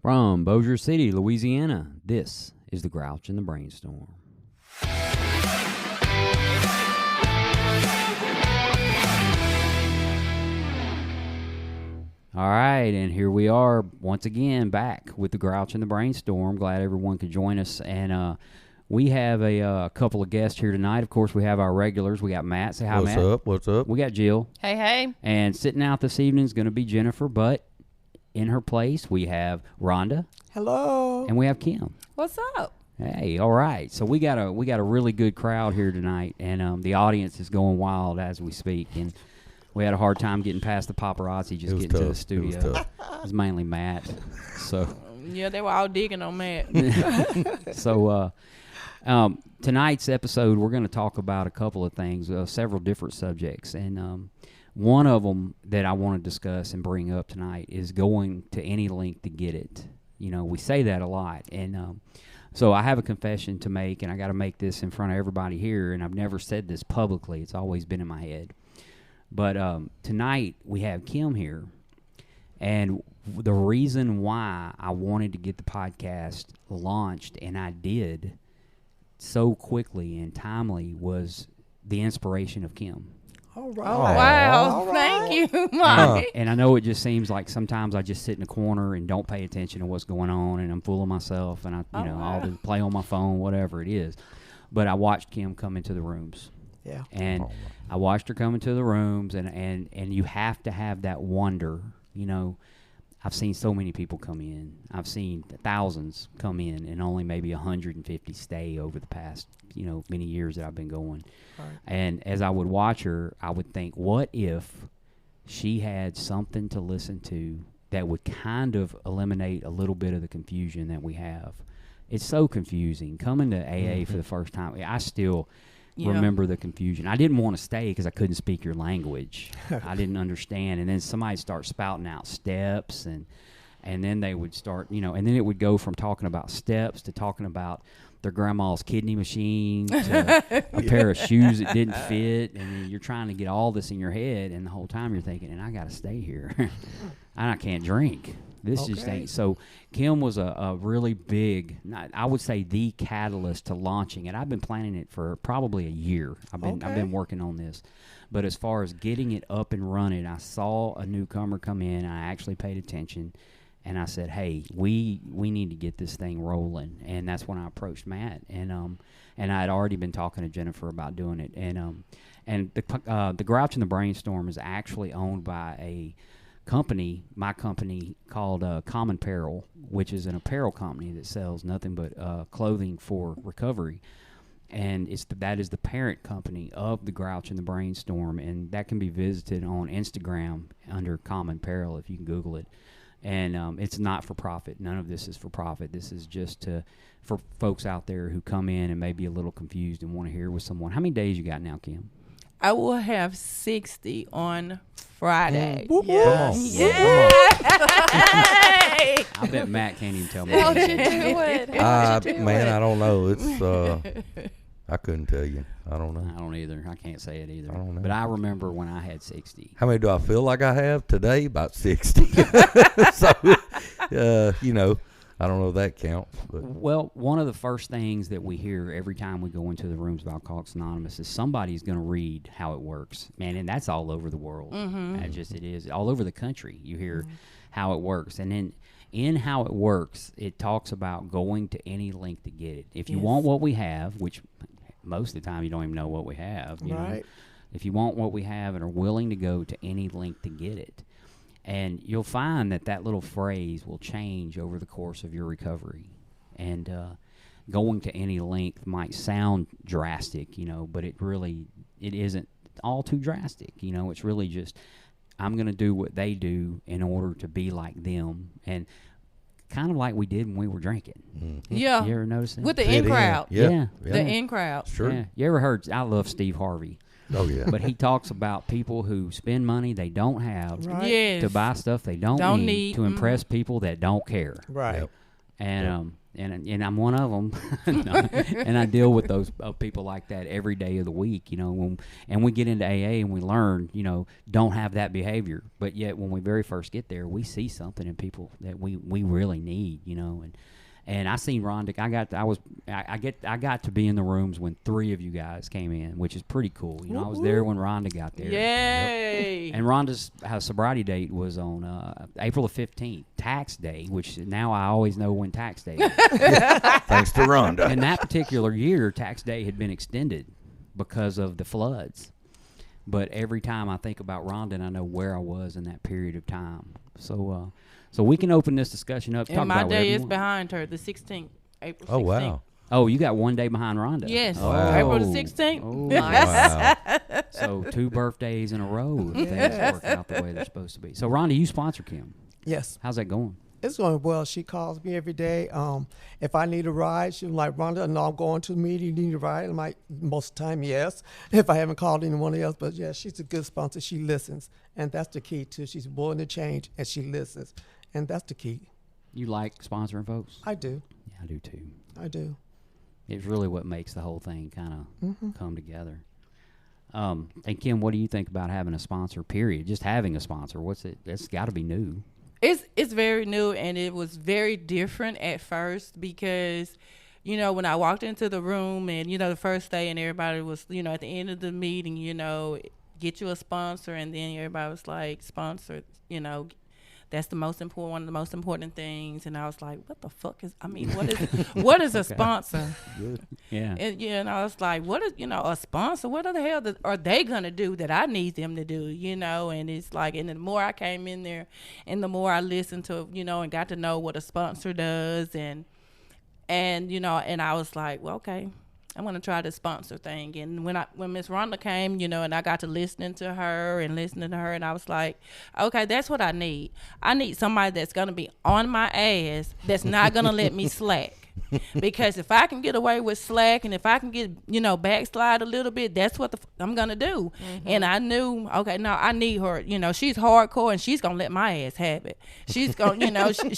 From Bossier City, Louisiana, this is the Grouch and the Brainstorm. All right, and here we are once again back with the Grouch and the Brainstorm. Glad everyone could join us, and we have a couple of guests here tonight. Of course, we have our regulars. We got Matt. Say hi, Matt. What's up? We got Jill. Hey, hey. And sitting out this evening is going to be Jennifer, but in her place we have Rhonda. Hello. And we have Kim. What's up? Hey, all right. So we got a really good crowd here tonight, and the audience is going wild as we speak. And we had a hard time getting past the paparazzi just getting to the studio. It was mainly Matt. So yeah, they were all digging on Matt. So tonight's episode, we're going to talk about a couple of things, several different subjects, and one of them that I want to discuss and bring up tonight is going to any length to get it. You know, we say that a lot, and so I have a confession to make, and I got to make this in front of everybody here, and I've never said this publicly. It's always been in my head. But tonight we have Kim here, and the reason why I wanted to get the podcast launched, and I did so quickly and timely, was the inspiration of Kim. All right. Oh, wow. All right. Thank you, Mike. And I know it just seems like sometimes I just sit in a corner and don't pay attention to what's going on, and I'm fooling myself, and I'll just play on my phone, whatever it is. But I watched Kim come into the rooms. Yeah. And I watched her come into the rooms, and you have to have that wonder. You know, I've seen so many people come in. I've seen thousands come in, and only maybe 150 stay over the past, many years that I've been going. Right. And as I would watch her, I would think, what if she had something to listen to that would kind of eliminate a little bit of the confusion that we have? It's so confusing. Coming to AA for the first time, I still remember the confusion. I didn't want to stay because I couldn't speak your language. I didn't understand. And then somebody start spouting out steps, and then they would start, and then it would go from talking about steps to talking about their grandma's kidney machine to a pair of shoes that didn't fit, and you're trying to get all this in your head, and the whole time you're thinking, and I got to stay here. And I can't drink. This just ain't. So Kim was a really big, I would say the catalyst to launching it. I've been planning it for probably a year. I've been working on this. But as far as getting it up and running, I saw a newcomer come in, and I actually paid attention. And I said, hey, we need to get this thing rolling. And that's when I approached Matt. And I had already been talking to Jennifer about doing it. And the Grouch and the Brainstorm is actually owned by a company, my company, called Common Apparel, which is an apparel company that sells nothing but clothing for recovery. And that is the parent company of the Grouch and the Brainstorm. And that can be visited on Instagram under Common Apparel if you can Google it. And it's not for profit. None of this is for profit. This is just for folks out there who come in and may be a little confused and want to hear with someone. How many days you got now, Kim? I will have 60 on Friday. Yes. Yay! I bet Matt can't even tell me. How'd you do it? I don't know. It's I couldn't tell you. I don't know. I don't either. I can't say it either. I don't know. But I remember when I had 60. How many do I feel like I have today? About 60. So, I don't know if that counts. But. Well, one of the first things that we hear every time we go into the rooms of Alcoholics Anonymous is somebody's going to read how it works. Man, and that's all over the world. Mm-hmm. It is. All over the country, you hear how it works. And then in how it works, it talks about going to any length to get it. If you want what we have, which most of the time you don't even know what we have. You know? If you want what we have and are willing to go to any length to get it. And you'll find that little phrase will change over the course of your recovery. And going to any length might sound drastic, but it isn't all too drastic. It's really just, I'm going to do what they do in order to be like them. And kind of like we did when we were drinking. Mm-hmm. Yeah. You ever notice that? With the in crowd. Yeah. The in crowd. Sure. Yeah. You ever heard, I love Steve Harvey. Oh, yeah. But he talks about people who spend money they don't have Yes. to buy stuff they don't need to impress people that don't care. Right. Yep. And I'm one of them, and I deal with those people like that every day of the week, and we get into AA and we learn, don't have that behavior. But yet when we very first get there, we see something in people that we really need, and I seen Rhonda. I got to be in the rooms when 3 of you guys came in, which is pretty cool. I was there when Rhonda got there. Yay! Yep. And Rhonda's sobriety date was on April the 15th, tax day, which now I always know when tax day is. Thanks to Rhonda. And that particular year, tax day had been extended because of the floods. But every time I think about Rhonda, and I know where I was in that period of time. So we can open this discussion up. And my day is behind her, the 16th, April 16th. Oh, wow. Oh, you got one day behind Rhonda. Yes, Wow. April the 16th. Oh, Wow. So 2 birthdays in a row if things work out the way they're supposed to be. So, Rhonda, you sponsor Kim. Yes. How's that going? It's going well. She calls me every day. If I need a ride, she's like, Rhonda, no, I'm going to the meeting. You need a ride? I'm like, most of the time, yes. If I haven't called anyone else. But, yeah, she's a good sponsor. She listens. And that's the key, too. She's willing to change, and she listens. And that's the key. You like sponsoring folks? I do. Yeah, I do too. I do. It's really what makes the whole thing kind of come together. And Kim, what do you think about having a sponsor, period? Just having a sponsor, it's got to be new. It's very new, and it was very different at first because, when I walked into the room and, the first day and everybody was, at the end of the meeting, get you a sponsor, and then everybody was like, sponsor, that's the most important, one of the most important things. And I was like, what the fuck what is a sponsor? Good. Yeah. And I was like, what is, a sponsor? What the hell are they going to do that I need them to do, And it's like, and the more I came in there and the more I listened to, and got to know what a sponsor does and I was like, well, okay, I'm going to try the sponsor thing. And when Miss Rhonda came, and I got to listening to her, and I was like, okay, that's what I need. I need somebody that's going to be on my ass, that's not going to let me slack. Because if I can get away with slack, and if I can get, backslide a little bit, that's what I'm going to do. Mm-hmm. And I knew, okay, no, I need her. She's hardcore, and she's going to let my ass have it. She's going,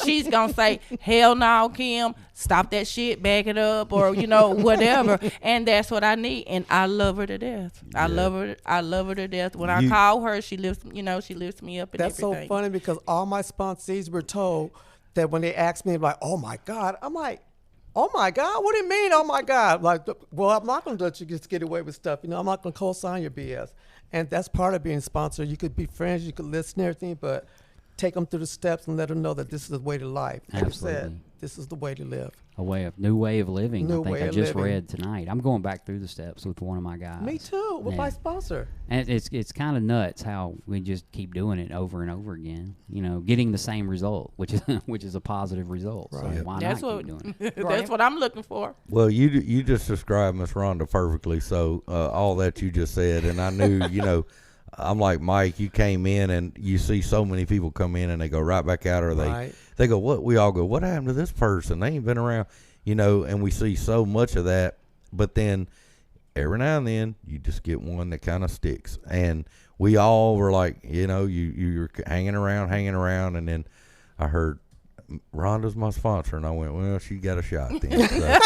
she's going to say, hell no, Kim, stop that shit, back it up, or, whatever. And that's what I need. And I love her to death. I love her to death. When I call her, she lifts me up and That's everything. so funny because all my sponsees were told that when they asked me, like, oh, my God, I'm like, oh, my God, what do you mean, oh, my God? Like, well, I'm not going to let you just get away with stuff. I'm not going to co-sign your BS. And that's part of being sponsored. You could be friends, you could listen and everything, but take them through the steps and let them know that this is the way to life. Like Absolutely. I said, this is the way to live. New way of living. New I think way I of just living. read tonight. I'm going back through the steps with one of my guys. Me too, with my sponsor. And it's kind of nuts how we just keep doing it over and over again. Getting the same result, which is a positive result. Right. So why That's not what keep doing it? that's what I'm looking for. Well, you just described Miss Rhonda perfectly. So all that you just said, and I knew, I'm like Mike. You came in and you see so many people come in and they go right back out, or they go, what? We all go, what happened to this person? They ain't been around, and we see so much of that. But then every now and then you just get one that kind of sticks, and we all were like, you're hanging around, and then I heard Rhonda's my sponsor, and I went, well, she got a shot then. So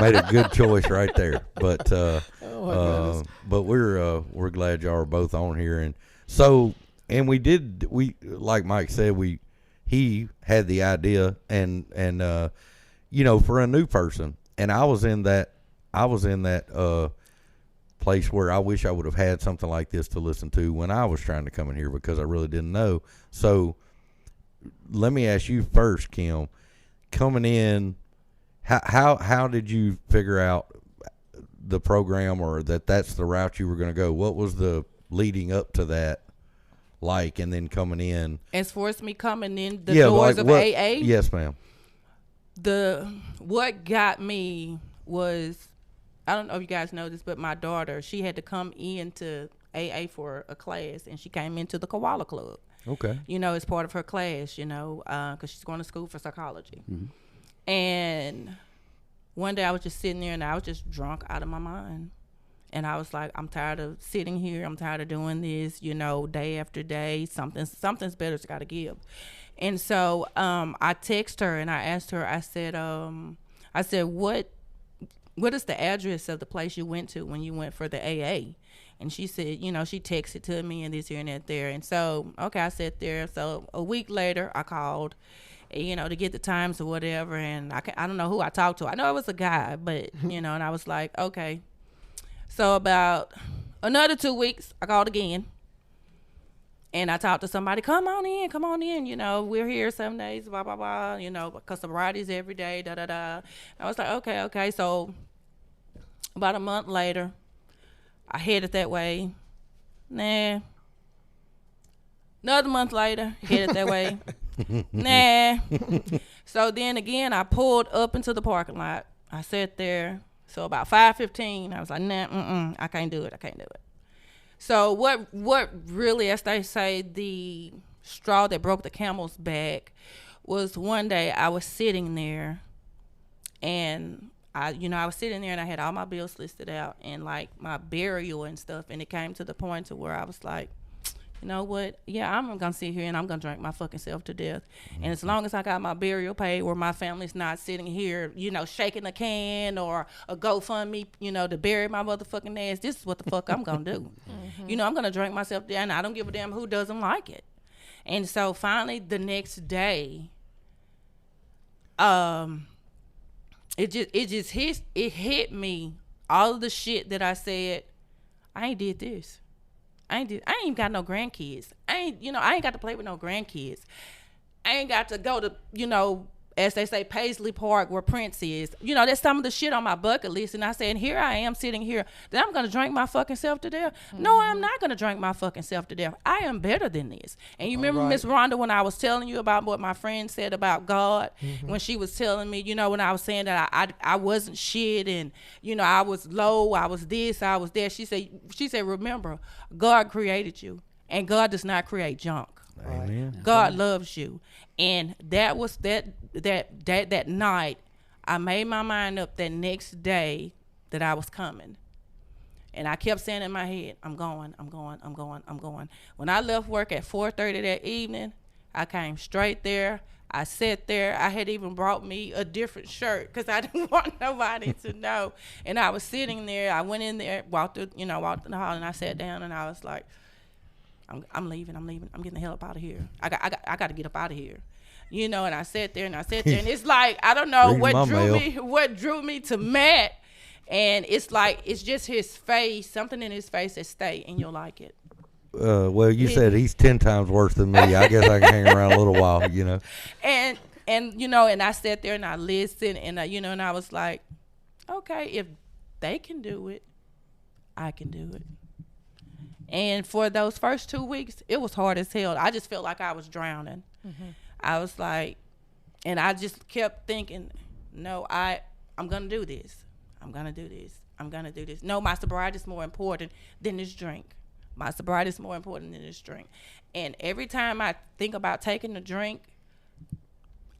made a good choice right there. But but we're glad y'all are both on here, and so we like Mike said, he had the idea, and for a new person, and I was in that place where I wish I would have had something like this to listen to when I was trying to come in here, because I really didn't know. So let me ask you first, Kim, coming in, how did you figure out the program, or that's the route you were going to go? What was the leading up to that like, and then coming in? As far as me coming in the doors of AA? Yes, ma'am. What got me was, I don't know if you guys know this, but my daughter, she had to come into AA for a class, and she came into the Koala Club. Okay. As part of her class, because she's going to school for psychology. Mm-hmm. And one day I was just sitting there, and I was just drunk out of my mind. And I was like, I'm tired of sitting here. I'm tired of doing this, you know, day after day. Something's better's got to give. And so I text her and I asked her, I said, what is the address of the place you went to when you went for the AA? And she said, you know, she texted to me and this here and that there. And so, okay, I sat there. So a week later, I called, you know, to get the times or whatever. And I don't know who I talked to. I know it was a guy, but, you know, and I was like, okay. So about another 2 weeks, I called again. And I talked to somebody, come on in, you know, we're here some days, blah, blah, blah, you know, because sobriety's every day, da, da, da. I was like, okay. So about a month later, I headed that way. Nah. Another month later, headed that way. Nah. So then again, I pulled up into the parking lot. I sat there. So about 5:15, I was like, nah, I can't do it. So what really, as they say, the straw that broke the camel's back was one day I was sitting there and I was sitting there and I had all my bills listed out and like my burial and stuff. And it came to the point to where I was like, you know what? Yeah, I'm going to sit here and I'm going to drink my fucking self to death. And as long as I got my burial paid where my family's not sitting here, you know, shaking a can or a GoFundMe, you know, to bury my motherfucking ass, this is what the fuck I'm going to do. You know, I'm going to drink myself down. I don't give a damn who doesn't like it. And so finally the next day, it hit me, all of the shit that I said, I ain't did this. I ain't even got no grandkids. I ain't got to play with no grandkids. I ain't got to go to, you know, as they say, Paisley Park where Prince is. You know, that's some of the shit on my bucket list. And I said, here I am sitting here, that I'm going to drink my fucking self to death. No, I'm not going to drink my fucking self to death. I am better than this. And you remember, Miss Rhonda, when I was telling you about what my friend said about God, when she was telling me, you know, when I was saying that I wasn't shit and, you know, I was low, I was this, I was that. She said, remember, God created you and God does not create junk. Amen. God loves you. And that was that night, I made my mind up that next day that I was coming. And I kept saying in my head, I'm going. When I left work at 4:30 that evening, I came straight there. I sat there. I had even brought me a different shirt because I didn't want nobody to know. And I was sitting there. I went in there, walked in the hall, and I sat down, and I was like, I'm leaving. I'm getting the hell up out of here. I got to get up out of here. You know, and I sat there, and it's like, I don't know what drew me to Matt. And it's like, it's just his face, something in his face that stay, and you'll like it. Well, you said he's 10 times worse than me. I guess I can hang around a little while, you know. And you know, and I sat there and I listened, and you know, and I was like, okay, if they can do it, I can do it. And for those first 2 weeks, it was hard as hell. I just felt like I was drowning. I was like, and I just kept thinking, no, I'm going to do this. I'm going to do this. No, my sobriety is more important than this drink. My sobriety is more important than this drink. And every time I think about taking a drink,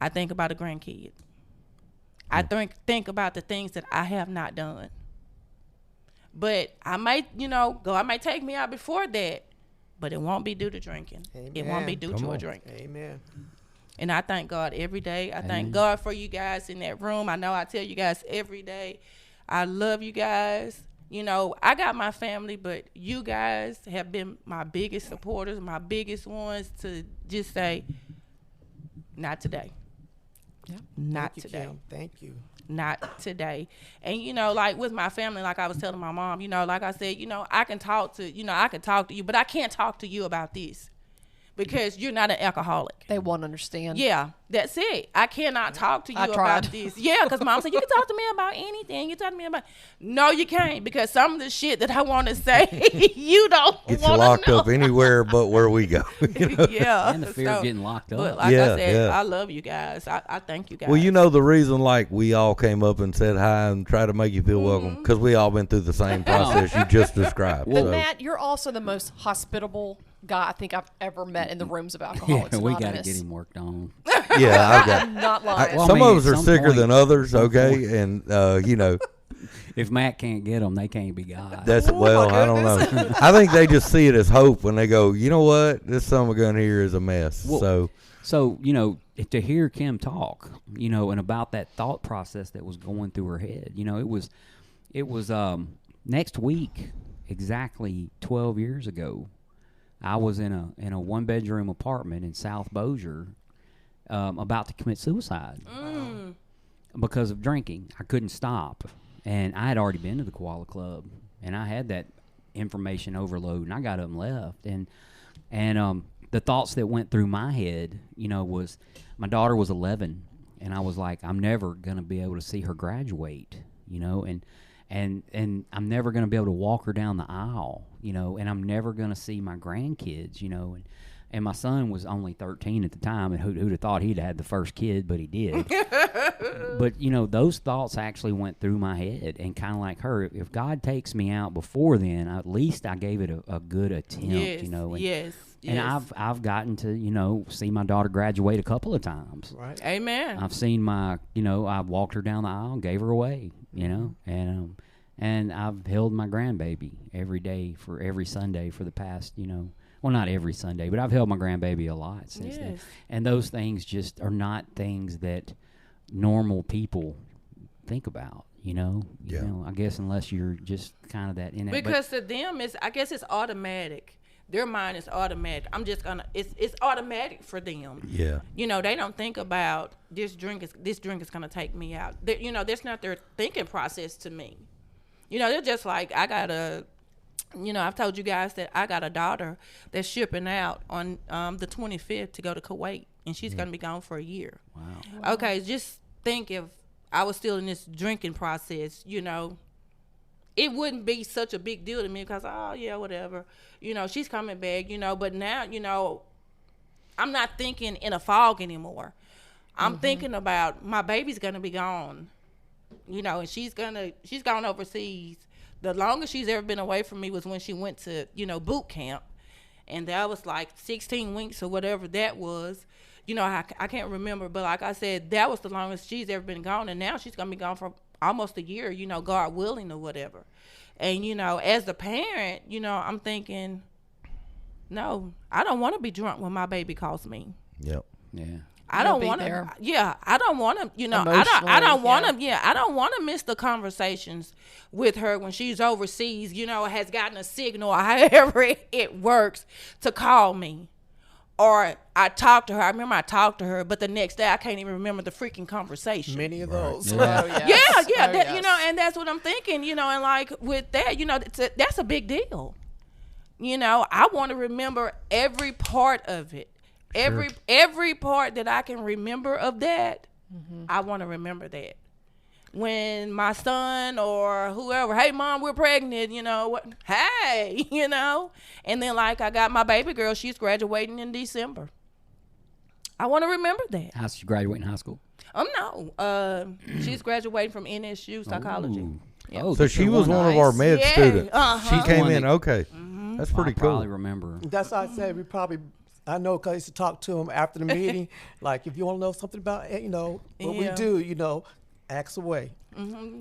I think about a grandkid. I think about the things that I have not done. But I might, you know, God might take me out before that, but it won't be due to drinking. Amen. It won't be due to a drink. Amen. And I thank God every day. I thank God for you guys in that room. I know I tell you guys every day, I love you guys. You know, I got my family, but you guys have been my biggest supporters, my biggest ones to just say, not today. Yeah. Not today. Kim. Thank you. Not today. And, you know, like with my family, like I was telling my mom, you know, like I said, you know, I can talk to you, but I can't talk to you about this because you're not an alcoholic. They won't understand. Yeah, that's it. I cannot talk to you about this. Yeah, because Mom said, you can talk to me about anything. You talk to me about... No, you can't, because some of the shit that I want to say, you don't want to know. Get you locked up anywhere but where we go. You know? Yeah. And the fear of getting locked up. But like I said, I love you guys. I thank you guys. Well, you know the reason, like, we all came up and said hi and try to make you feel welcome, because we all been through the same process you just described. But Matt, you're also the most hospitable guy I think I've ever met in the rooms of Alcoholics we Anonymous. got to get him worked on. Yeah, I've got. I'm not lying. Some of us are sicker than others, okay, and you know, If Matt can't get them, they can't be God. That's well, I don't know. I think they just see it as hope when they go, you know what, this son of a gun here is a mess. Well, so to hear Kim talk, and about that thought process that was going through her head, it was next week, exactly 12 years ago, I was in a 1-bedroom apartment in South Bossier, about to commit suicide because of drinking. I couldn't stop, and I had already been to the Koala Club, and I had that information overload, and I got up and left, and the thoughts that went through my head, was my daughter was 11, and I was like, I'm never gonna be able to see her graduate, and I'm never going to be able to walk her down the aisle, and I'm never going to see my grandkids, and my son was only 13 at the time, and who'd have thought he'd had the first kid, but he did. But, those thoughts actually went through my head, and kind of like her, if God takes me out before then, at least I gave it a good attempt, And, yes. And I've gotten to, see my daughter graduate a couple of times. Right. Amen. I've seen I walked her down the aisle and gave her away, and I've held my grandbaby every day for every Sunday for the past, well, not every Sunday, but I've held my grandbaby a lot since then. And those things just are not things that normal people think about, I guess unless you're just kind of that in it. Because to them, I guess it's automatic. Their mind is automatic. It's automatic for them. Yeah. They don't think about this drink is gonna take me out. That's not their thinking process to me. They're just like, I've told you guys that I got a daughter that's shipping out on the 25th to go to Kuwait, and she's gonna be gone for a year. Wow. Okay, just think if I was still in this drinking process, it wouldn't be such a big deal to me because, oh, yeah, whatever. She's coming back, but now, I'm not thinking in a fog anymore. I'm thinking about my baby's going to be gone, and she's gone overseas. The longest she's ever been away from me was when she went to, boot camp. And that was like 16 weeks or whatever that was. I can't remember, but like I said, that was the longest she's ever been gone. And now she's going to be gone for almost a year, God willing or whatever. And, as a parent, I'm thinking, no, I don't want to be drunk when my baby calls me. Yep. Yeah. I don't want to. Yeah, I don't want to. I don't want to. Yeah, I don't want to miss the conversations with her when she's overseas. Has gotten a signal, or however it works, to call me, or I talk to her. I remember I talked to her, but the next day I can't even remember the freaking conversation. Many of those. And that's what I'm thinking. And like with that, that's a big deal. I want to remember every part of it. Every part that I can remember of that, I want to remember that. When my son or whoever, hey, Mom, we're pregnant, hey, And then, like, I got my baby girl. She's graduating in December. I want to remember that. How's she graduating high school? No. She's graduating from NSU psychology. Ooh. Yep. Oh, So she was one of our med students. She came in. Okay. That's pretty I cool. probably remember. That's why I said I know because I used to talk to him after the meeting. Like, if you want to know something about, what we do, ask away.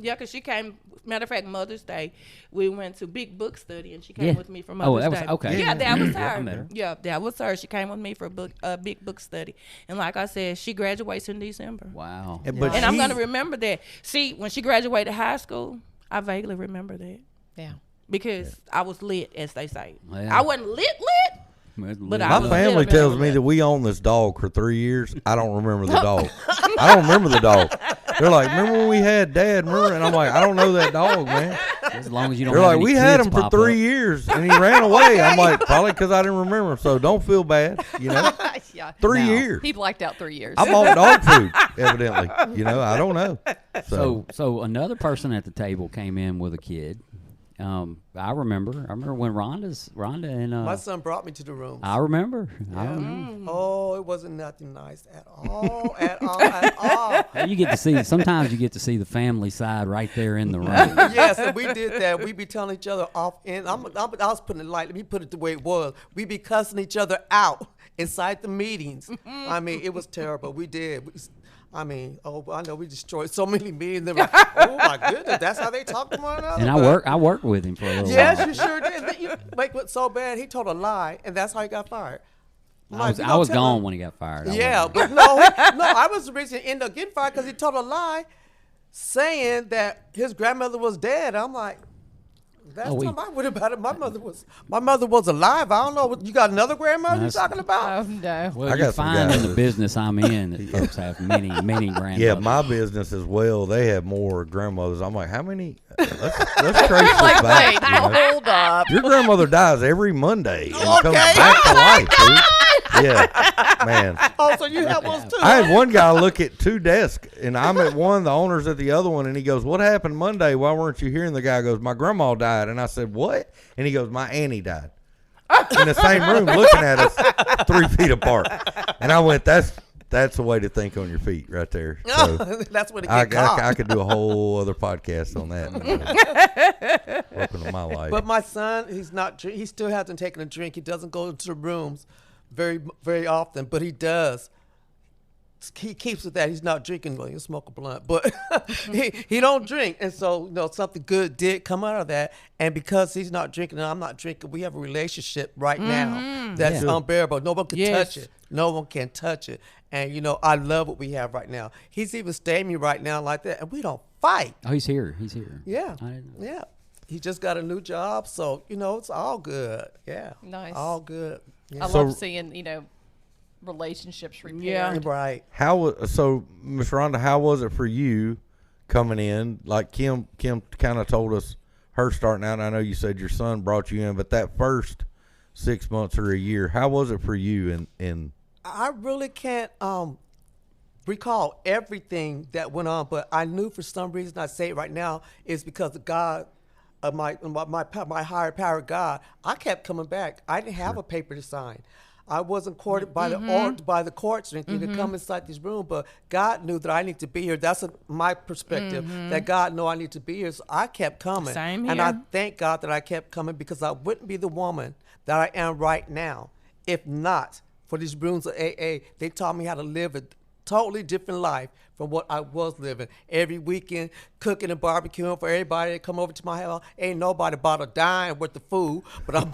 Yeah, because she came, matter of fact, Mother's Day, we went to Big Book Study, and she came with me for Mother's Day. Okay. Yeah, that was her. I met her. Yeah, that was her. She came with me for a Big Book Study. And like I said, she graduates in December. Wow. But And I'm going to remember that. See, when she graduated high school, I vaguely remember that. Yeah. Because I was lit, as they say. Yeah. I wasn't lit, but I My was family lit. tells me that we own this dog for 3 years. I don't remember the dog. I don't remember the dog. They're like, remember when we had Dad? Remember? And I'm like, I don't know that dog, man. As long as you don't. They're have like, any we had kids him for pop 3 up. years, and he ran away. I'm like, probably because I didn't remember him. So don't feel bad, Yeah. 3 Now- years. He blacked out 3 years. I bought dog food, evidently. I don't know. So another person at the table came in with a kid. I remember when Rhonda and My son brought me to the room. I remember. Oh, it wasn't nothing nice at all, at all. You get to see. Sometimes you get to see the family side right there in the room. Yes, and we did that. We be telling each other off, and I was putting it light. Let me put it the way it was. We be cussing each other out inside the meetings. I mean, it was terrible. We did. I mean, I know we destroyed so many meetings. They're like, oh my goodness, that's how they talk to one another. And I worked with him for a little Yes, while. you sure did. And then you make it so bad. He told a lie, and that's how he got fired. I was gone when he got fired. Yeah, but no, I was the reason he ended up getting fired because he told a lie, saying that his grandmother was dead. I'm like, that's time I would about it. My mother was alive. I don't know. You got another grandmother you talking about? Oh no. Well, I you got some find in guys the business I'm in that folks have many grandmothers. Yeah, my business as well. They have more grandmothers. I'm like, how many? Let's trace this Like, back. wait, you know? hold up. Your grandmother dies every Monday and comes back to life, dude. Yeah, man. Oh, so you have one too? I had one guy look at 2 desks, and I'm at one, the owner's at the other one, and he goes, what happened Monday? Why weren't you here? And the guy goes, my grandma died. And I said, what? And he goes, my auntie died. In the same room looking at us 3 feet apart. And I went, that's the way to think on your feet right there. So That's what it get caught. I could do a whole other podcast on that. Welcome to my life. But my son, he still hasn't taken a drink. He doesn't go into the rooms very, very often, but he does. He keeps with that. He's not drinking. Well, he'll smoke a blunt, but he don't drink. And so, something good did come out of that. And because he's not drinking and I'm not drinking, we have a relationship right now that's unbearable. No one can touch it. No one can touch it. And, I love what we have right now. He's even staying me right now like that, and we don't fight. Oh, he's here. Yeah. I didn't know. Yeah. He just got a new job, so, it's all good. Yeah. Nice. All good. Yeah. I love seeing, relationships repaired. Yeah. Right. So, Miss Rhonda, how was it for you coming in? Like Kim kind of told us her starting out. And I know you said your son brought you in, but that first 6 months or a year, how was it for you? I really can't recall everything that went on, but I knew for some reason, I say it right now, is because of God, my higher power God. I kept coming back. I didn't have a paper to sign. I wasn't courted by the courts or anything to come inside this room, but God knew that I need to be here. That's my perspective, that God knew I need to be here, so I kept coming. Same And I here. thank God that I kept coming because I wouldn't be the woman that I am right now if not for these rooms of AA. They taught me how to live a totally different life from what I was living. Every weekend, cooking and barbecuing for everybody that come over to my house. Ain't nobody bought a dime worth of food, but I'm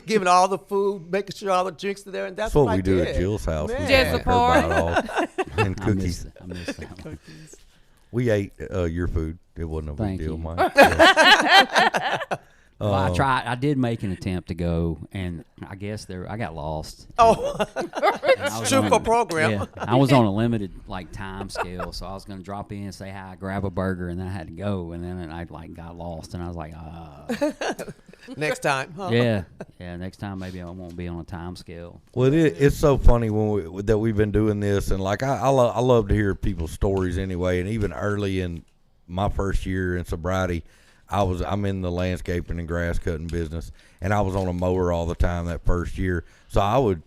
giving all the food, making sure all the drinks are there, and that's what what we I do did. at Jill's house. Man. We Just make her buy it all. And I cookies. miss that one. We ate your food. It wasn't a big Thank deal, you. Mike. Yeah. Well, I did make an attempt to go, and I guess I got lost. Oh, And I was true on- for program. Yeah, I was on a limited time scale, so I was going to drop in, say hi, grab a burger, and then I had to go, and then I got lost, and I was like, Next time. Huh? yeah, next time maybe I won't be on a time scale. Well, it's so funny that we've been doing this, and like I love to hear people's stories anyway. And even early in my first year in sobriety, I'm in the landscaping and grass cutting business, and I was on a mower all the time that first year. So I would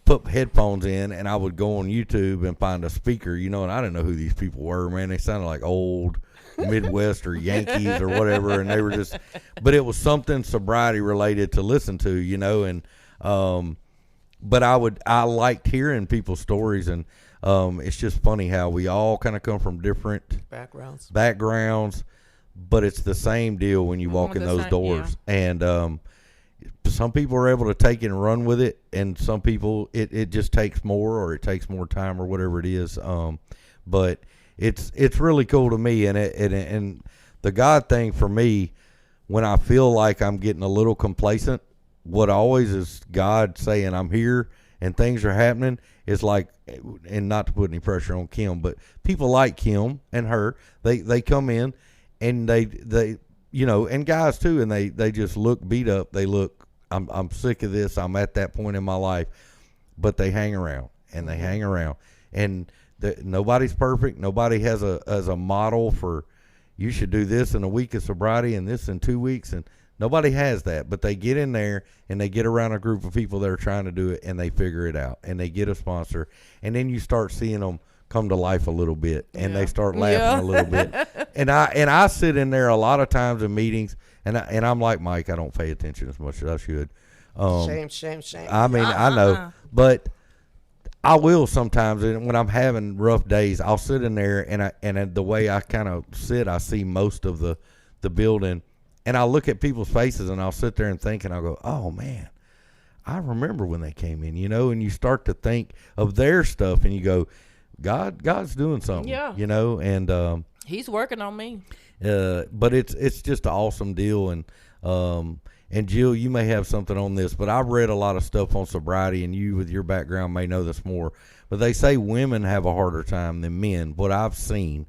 put headphones in, and I would go on YouTube and find a speaker, and I didn't know who these people were, man. They sounded like old Midwest or Yankees or whatever, and they were just, but it was something sobriety related to listen to, and but I liked hearing people's stories, and it's just funny how we all kind of come from different backgrounds, but it's the same deal when you walk in those doors. And some people are able to take it and run with it, and some people it just takes more, or it takes more time, or whatever it is. But it's really cool to me, and the God thing for me, when I feel like I'm getting a little complacent, what always is God saying I'm here and things are happening, is like, and not to put any pressure on Kim, but people like Kim and her, they come in and they and guys too, and they just look beat up. They look, I'm sick of this. I'm at that point in my life, but they hang around and they hang around, and nobody's perfect. Nobody has a model for, you should do this in a week of sobriety and this in 2 weeks, and nobody has that. But they get in there and they get around a group of people that are trying to do it, and they figure it out, and they get a sponsor, and then you start seeing them come to life a little bit, and they start laughing a little bit. And I sit in there a lot of times in meetings, and I'm like Mike, I don't pay attention as much as I should. Shame. I mean, I know, but I will sometimes, and when I'm having rough days, I'll sit in there, and the way I kind of sit, I see most of the building, and I'll look at people's faces, and I'll sit there and think, and I'll go, oh man, I remember when they came in, and you start to think of their stuff, and you go, God's doing something, and He's working on me. but it's just an awesome deal, and Jill, you may have something on this, but I've read a lot of stuff on sobriety, and you with your background may know this more, but they say women have a harder time than men. What I've seen,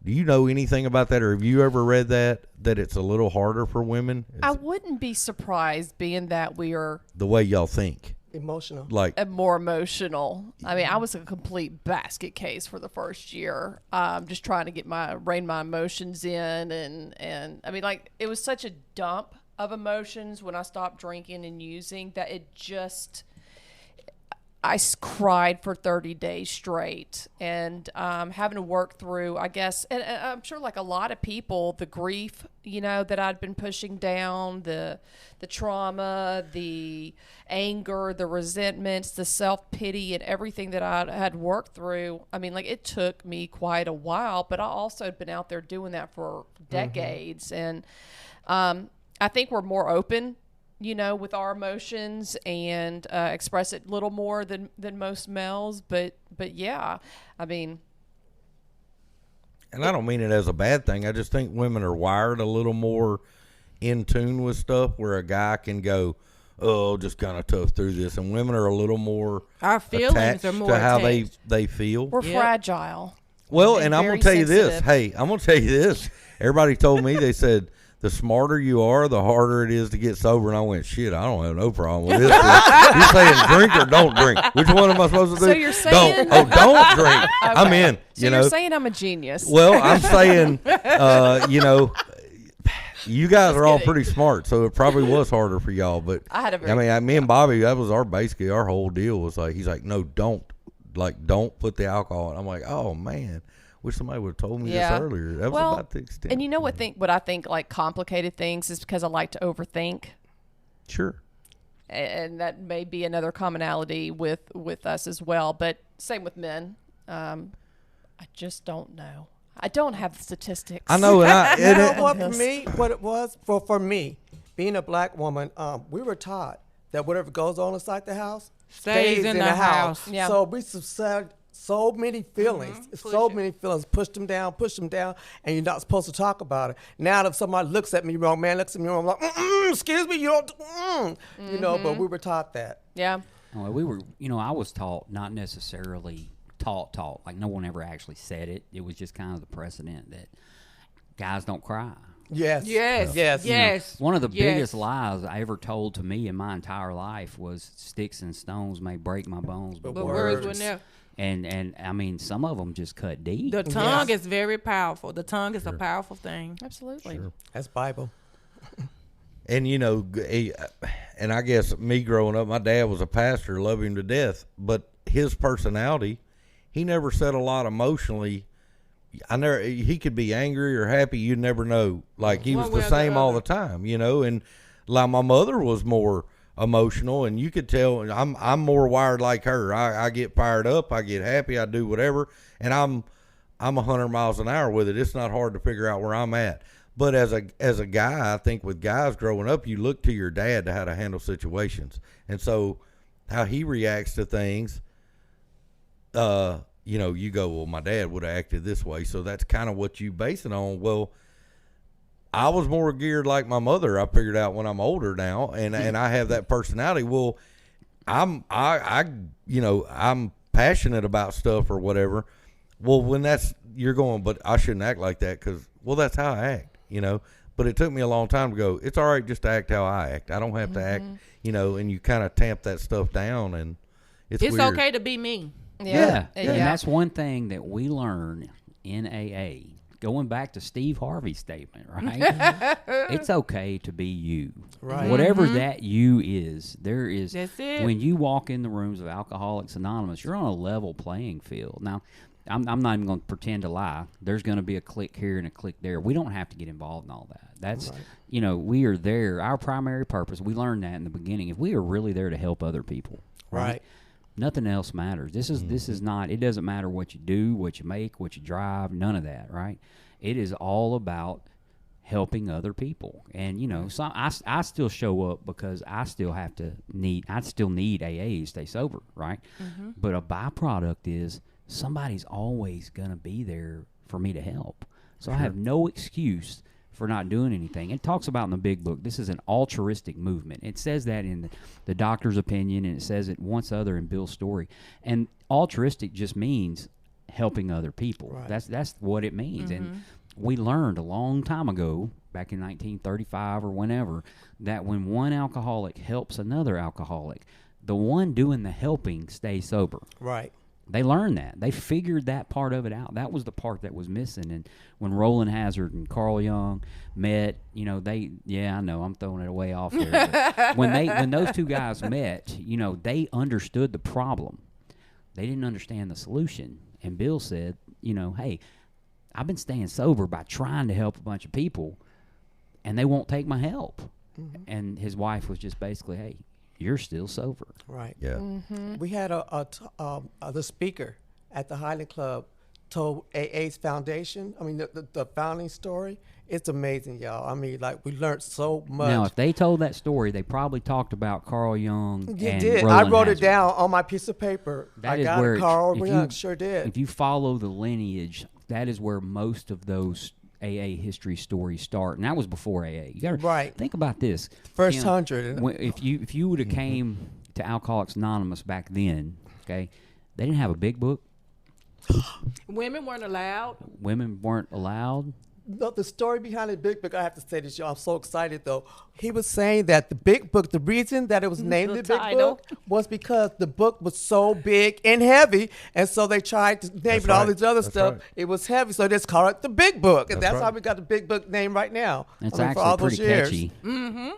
do you know anything about that, or have you ever read that it's a little harder for women? I wouldn't be surprised, being that we are The way y'all think. Emotional. Like, more emotional. I mean, I was a complete basket case for the first year, just trying to rein my emotions in, and I mean, like, it was such a dump of emotions when I stopped drinking and using that I cried for 30 days straight, and having to work through, I guess, and I'm sure like a lot of people, the grief, that I'd been pushing down, the trauma, the anger, the resentments, the self-pity, and everything that I had worked through. I mean, like, it took me quite a while, but I also had been out there doing that for decades, and I think we're more open, with our emotions, and express it a little more than most males. But yeah, I mean. And I don't mean it as a bad thing. I just think women are wired a little more in tune with stuff, where a guy can go, oh, just kind of tough through this. And women are a little more Our feelings are more to how attached. they feel. We're fragile. Well, and I'm going very to tell you this. sensitive. Hey, I'm going to tell you this. Everybody told me, they said, the smarter you are, the harder it is to get sober. And I went, shit, I don't have no problem with this. You're saying drink or don't drink. Which one am I supposed to do? So you're saying- don't drink. Okay. I'm in. So you're saying I'm a genius. Well, I'm saying, you guys are all kidding. pretty smart, so it probably was harder for y'all. But I had a very me and Bobby, that was basically our whole deal was like, he's like, no, don't put the alcohol in. I'm like, oh man. Wish somebody would have told me this earlier. That was about the extent. And you know what I think like complicated things is because I like to overthink. Sure. And that may be another commonality with us as well. But same with men. I just don't know. I don't have the statistics. I know. You know what, for me, what it was, for me, being a black woman, we were taught that whatever goes on inside the house Stays in the house. Yeah. So we subside so many feelings, push them down, and you're not supposed to talk about it. Now, if somebody looks at me wrong, man looks at me wrong, I'm like, excuse me, you don't, but we were taught that. Yeah. Well, we were, I was taught, not necessarily taught, like no one ever actually said it. It was just kind of the precedent that guys don't cry. Yes. One of the biggest lies I ever told to me in my entire life was sticks and stones may break my bones, but words will never. And I mean, some of them just cut deep. The tongue is very powerful. The tongue is a powerful thing. Absolutely. Sure. That's Bible. And and I guess me growing up, my dad was a pastor, love him to death, but his personality, he never said a lot emotionally. He could be angry or happy, you'd never know. Like, he was the same all the time, and like my mother was more emotional, and you could tell I'm more wired like her. I get fired up, I get happy, I do whatever, and I'm 100 miles an hour with it. It's not hard to figure out where I'm at. But as a guy, I think with guys growing up, you look to your dad to how to handle situations, and so how he reacts to things, you go, well, my dad would have acted this way, so that's kind of what you base it on. Well, I was more geared like my mother. I figured out when I'm older now, and I have that personality. Well, I'm passionate about stuff or whatever. Well, when you're going, but I shouldn't act like that because, well, that's how I act, But it took me a long time to go, it's all right just to act how I act. I don't have to act, and you kind of tamp that stuff down, and it's weird. Okay to be me. Yeah. And that's one thing that we learn in AA. Going back to Steve Harvey's statement, right? It's okay to be you. Right. Whatever that you is, there is. That's it. When you walk in the rooms of Alcoholics Anonymous, you're on a level playing field. Now, I'm not even going to pretend to lie. There's going to be a click here and a click there. We don't have to get involved in all that. That's, we are there. Our primary purpose, we learned that in the beginning. If we are really there to help other people, Right. Nothing else matters. This is not. It doesn't matter what you do, what you make, what you drive. None of that, right? It is all about helping other people. And so I still show up because I still need AA to stay sober, right? Mm-hmm. But a byproduct is somebody's always gonna be there for me to help. So I have no excuse for not doing anything. It talks about in the big book, this is an altruistic movement. It says that in the doctor's opinion, and it says it once other in Bill's story. And altruistic just means helping other people. Right. That's what it means. Mm-hmm. And we learned a long time ago, back in 1935 or whenever, that when one alcoholic helps another alcoholic, the one doing the helping stays sober. Right. They learned that. They figured that part of it out. That was the part that was missing. And when Roland Hazard and Carl Jung met, I know I'm throwing it way off there. when those two guys met, they understood the problem. They didn't understand the solution. And Bill said, hey, I've been staying sober by trying to help a bunch of people, and they won't take my help. Mm-hmm. And his wife was just basically, hey, you're still sober. Right. Yeah. Mm-hmm. We had the speaker at the Highland Club told AA's foundation. I mean, the founding story. It's amazing, y'all. I mean, like, we learned so much. Now, if they told that story, they probably talked about Carl Jung. You and did. Roland I wrote Hazard. it down on my piece of paper. That is where Carl Jung sure did. If you follow the lineage, that is where most of those AA history stories start, and that was before AA. You got to think about this. First 100. If you would have came to Alcoholics Anonymous back then, okay, they didn't have a big book. Women weren't allowed. Women weren't allowed. No, the story behind the big book, I have to say this, y'all. I'm so excited, though. He was saying that the big book, the reason that it was named the big book was because the book was so big and heavy, and so they tried to name it all these other stuff. Right. It was heavy, so they just called it the big book, and that's how we got the big book name right now. It's actually pretty catchy. Mm-hmm.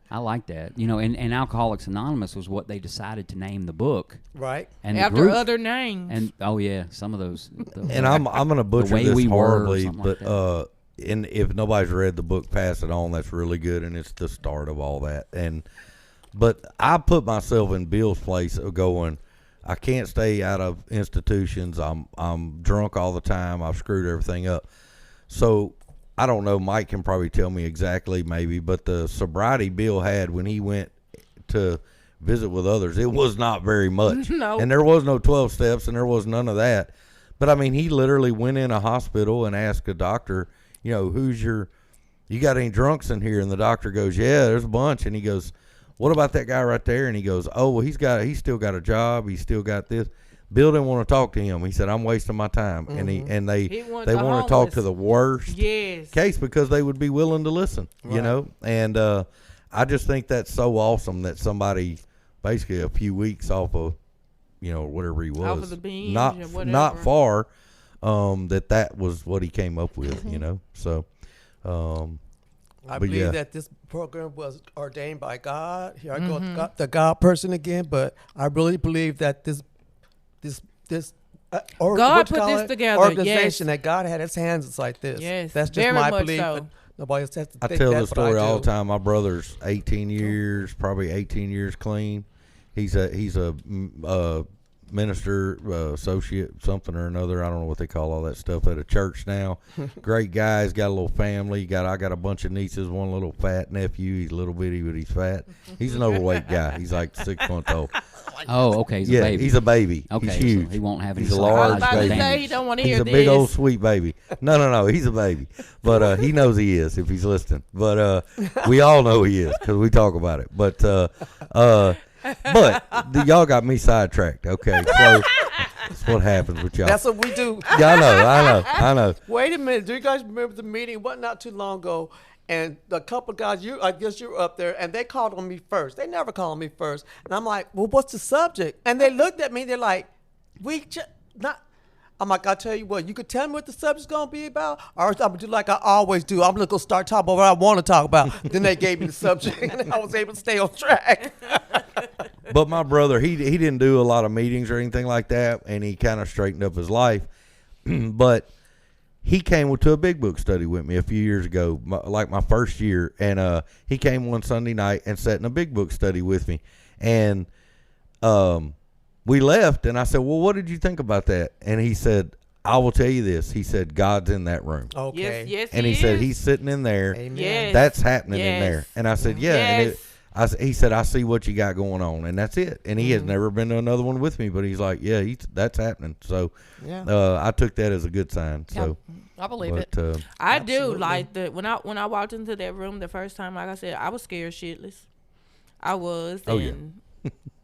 I like that. And Alcoholics Anonymous was what they decided to name the book. Right. And after other names. And some of those. And I'm going to butcher this horribly, but and if nobody's read the book, pass it on. That's really good, and it's the start of all that. But I put myself in Bill's place of going, I can't stay out of institutions. I'm drunk all the time. I've screwed everything up. So I don't know. Mike can probably tell me exactly, maybe, but the sobriety Bill had when he went to visit with others, it was not very much. No. And there was no 12 steps, and there was none of that. But I mean, he literally went in a hospital and asked a doctor, you got any drunks in here? And the doctor goes, yeah, there's a bunch. And he goes, what about that guy right there? And he goes, oh, well, he's still got a job. He's still got this. Bill didn't want to talk to him. He said, I'm wasting my time. Mm-hmm. And they want to talk to the worst case because they would be willing to listen, And I just think that's so awesome that somebody basically a few weeks off of, whatever he was, off of the beans, not far, that was what he came up with, So, I believe that this program was ordained by God. Here I go, the God person again, but I really believe that this God put this together. Organization that God had his hands like this. Yes, that's just my belief. So. Nobody else has to think. I tell the story all the time. My brother's 18 years, probably 18 years clean. He's a minister, associate, something or another. I don't know what they call all that stuff at a church now. Great guy. He's got a little family. I got a bunch of nieces. One little fat nephew. He's a little bitty, but he's fat. He's an overweight guy. He's like 6 months old. Oh, okay. He's a baby. He's a baby. Okay, he's huge. So he won't have any. He's a large baby. Say, he don't want to hear he's a big old sweet baby. No. He's a baby, but he knows he is if he's listening. But we all know he is because we talk about it. But y'all got me sidetracked. Okay, so that's what happens with y'all. That's what we do. Yeah, I know. Wait a minute. Do you guys remember the meeting? What, not too long ago? And a couple guys, I guess you were up there, and they called on me first. They never call on me first. And I'm like, well, what's the subject? And they looked at me. They're like, I'm like, I'll tell you what, you could tell me what the subject's going to be about, or I'm going to do like I always do. I'm going to go start talking about what I want to talk about. Then they gave me the subject, and I was able to stay on track. But my brother, he didn't do a lot of meetings or anything like that, and he kind of straightened up his life. But he came to a big book study with me a few years ago, like my first year, and he came one Sunday night and sat in a big book study with me. And we left, and I said, well, what did you think about that? And he said, I will tell you this. He said, God's in that room. Okay. Yes, And he said, he's sitting in there. Amen. Yes. That's happening in Yes. there. And I said, yeah. Yes. And he said, I see what you got going on. And that's it. And he has never been to another one with me, but he's like, yeah, that's happening. So I took that as a good sign. So I believe it. I Absolutely. do like when I walked into that room the first time. Like I said, I was scared shitless. I was. Oh, yeah.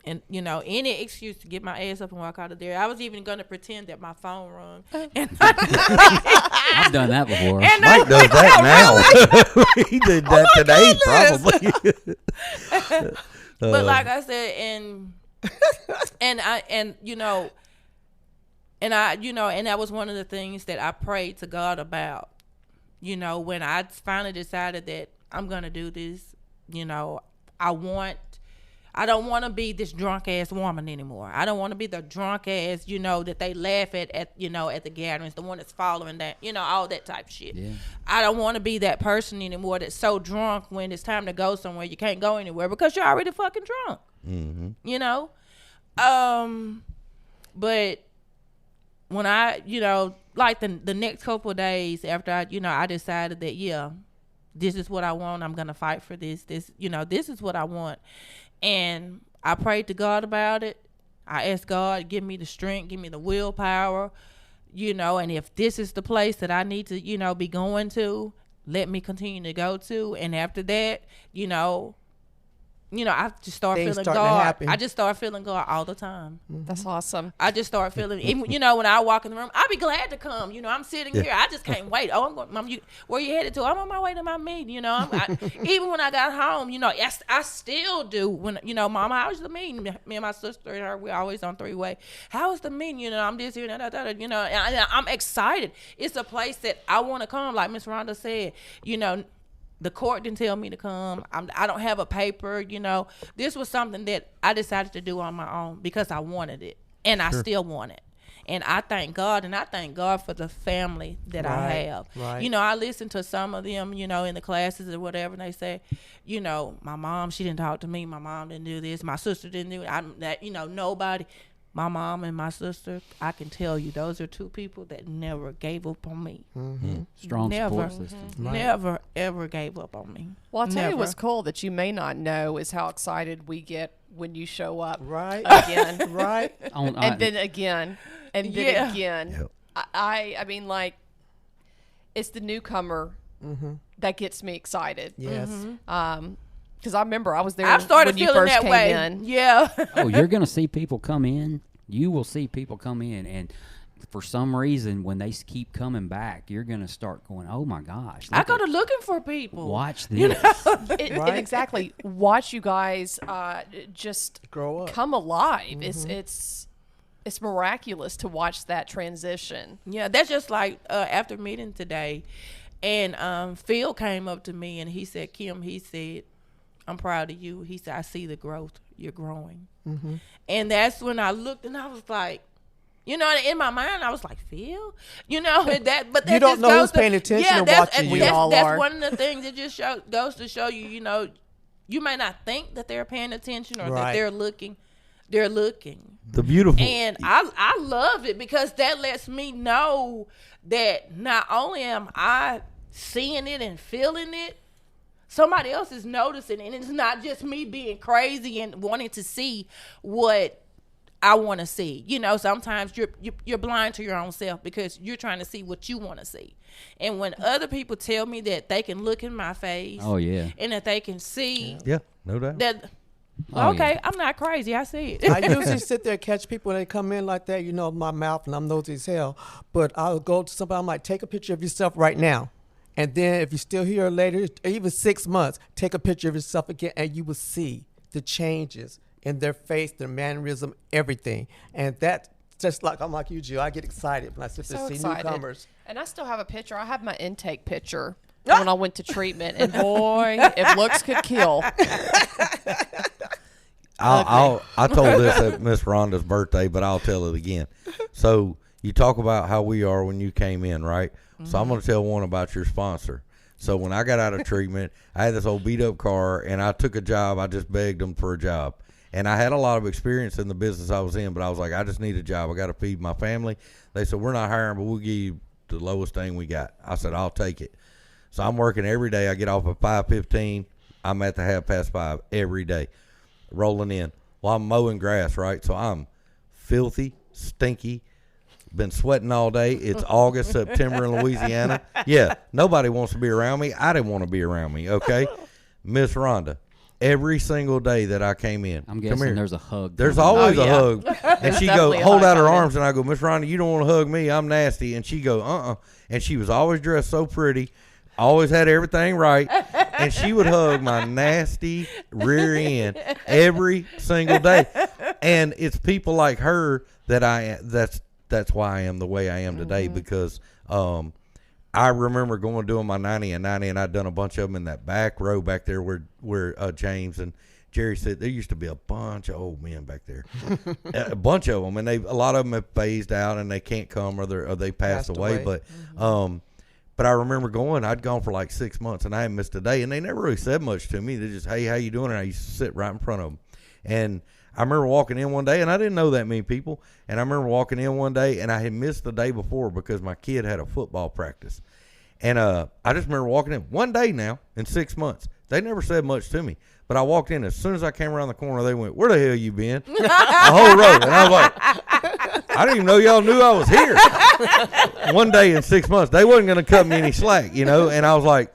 And you know, any excuse to get my ass up and walk out of there. I was even gonna pretend that my phone rung. And I've done that before. Mike does that now. He did that today, probably. but like I said, and that was one of the things that I prayed to God about. You know, when I finally decided that I'm gonna do this, you know, I don't want to be this drunk ass woman anymore. I don't want to be the drunk ass, you know, that they laugh at you know, at the gatherings, the one that's following that, you know, all that type of shit. Yeah. I don't want to be that person anymore that's so drunk when it's time to go somewhere, you can't go anywhere because you're already fucking drunk. Mm-hmm. You know? But when I, you know, like the next couple of days after I decided that, yeah, this is what I want. I'm going to fight for this. This is what I want. And I prayed to God about it. I asked God, give me the strength, give me the willpower, you know, and if this is the place that I need to, you know, be going to, let me continue to go to. And after that, I just start Things feeling starting to God. happen. I just start feeling God all the time. That's awesome. I just start feeling, even, you know, when I walk in the room, I'll be glad to come. You know, I'm sitting here. I just can't wait. Oh, I'm going, Mom, where you headed to? I'm on my way to my meeting. You know, even when I got home, you know, I still do. When, you know, Mama, how was the meeting? Me and my sister and her, we're always on three-way. How was the meeting? You know, I'm this here, you know, and I'm excited. It's a place that I want to come. Like Miss Rhonda said, you know, the court didn't tell me to come. I don't have a paper, you know. This was something that I decided to do on my own because I wanted it. And I still want it. And I thank God, and I thank God for the family that I have. Right. You know, I listen to some of them, you know, in the classes or whatever, and they say, you know, my mom, she didn't talk to me. My mom didn't do this. My sister didn't do that. You know, nobody. My mom and my sister, I can tell you, those are two people that never gave up on me. Mm-hmm. Strong Never. support system. Never, ever gave up on me. Well, I'll tell you Never. what's cool that you may not know is how excited we get when you show up Right. again. Right. And then again. And then Yeah. again. Yep. I mean, like, it's the newcomer that gets me excited. Yes. Because I remember I was there I've started when you feeling first that came way. in. Yeah. Oh, you're going to see people come in. You will see people come in, and for some reason, when they keep coming back, you're going to start going, oh, my gosh. I go to looking for people. Watch this. You know? Right. Exactly. Watch you guys just Grow up. come alive. It's miraculous to watch that transition. Yeah, that's just like after meeting today. And Phil came up to me and he said, Kim, he said, I'm proud of you. He said, I see the growth. You're growing. Mm-hmm. And that's when I looked and I was like, you know, in my mind, I was like, Phil? You know, but that You don't just know goes who's paying attention and that's, watching you. We all that's are. one of the things that just goes to show you, you know, you may not think that they're paying attention or that Right. they're looking. They're looking. The beautiful. And I love it because that lets me know that not only am I seeing it and feeling it, somebody else is noticing, and it's not just me being crazy and wanting to see what I want to see. You know, sometimes you're blind to your own self because you're trying to see what you want to see. And when other people tell me that they can look in my face, Oh, yeah. and that they can see Yeah, no doubt. that, Oh, okay, yeah. I'm not crazy. I see it. I usually sit there and catch people when they come in like that, you know, my mouth, and I'm nosy as hell. But I'll go to somebody, I'm like, take a picture of yourself right now. And then if you're still here later, even 6 months, take a picture of yourself again, and you will see the changes in their face, their mannerism, everything. And that, just like, I'm like you, Jill, I get excited when I sit there So and see excited. newcomers. And I still have a picture. I have my intake picture when I went to treatment. And boy, if looks could kill. I told this at Miss Rhonda's birthday, but I'll tell it again. So you talk about how we are when you came in, right? So I'm going to tell one about your sponsor. So when I got out of treatment, I had this old beat up car, and I took a job. I just begged them for a job, And I had a lot of experience in the business I was in, but I was like, I just need a job. I got to feed my family. They said, we're not hiring, but we'll give you the lowest thing we got. I said, I'll take it. So I'm working every day. I get off at 5:15. I'm at the 5:30 every day, rolling in. Well, I'm mowing grass, right? So I'm filthy, stinky, been sweating all day. It's August, September in Louisiana. Yeah, nobody wants to be around me. I didn't want to be around me, okay? Miss Rhonda, every single day that I came in. I'm guessing there's a hug. There's coming. always a hug. And she go, definitely a hold hug out her coming. arms, and I go, Miss Rhonda, you don't want to hug me. I'm nasty. And she go, And she was always dressed so pretty, always had everything right. And she would hug my nasty rear end every single day. And it's people like her that's why I am the way I am today, because I remember doing my 90 and 90, and I'd done a bunch of them in that back row back there where James and Jerry said there used to be a bunch of old men back there, a bunch of them, and a lot of them have phased out and they can't come or they passed away. But I remember I'd gone for like 6 months and I hadn't missed a day, and they never really said much to me. They just, hey, how you doing? And I used to sit right in front of them. And I remember walking in one day, and I didn't know that many people. And I remember walking in one day, and I had missed the day before because my kid had a football practice. And I just remember walking in one day now in 6 months. They never said much to me. But I walked in. As soon as I came around the corner, they went, where the hell you been? The whole road. And I was like, I didn't even know y'all knew I was here. One day in 6 months. They wasn't going to cut me any slack, And I was like,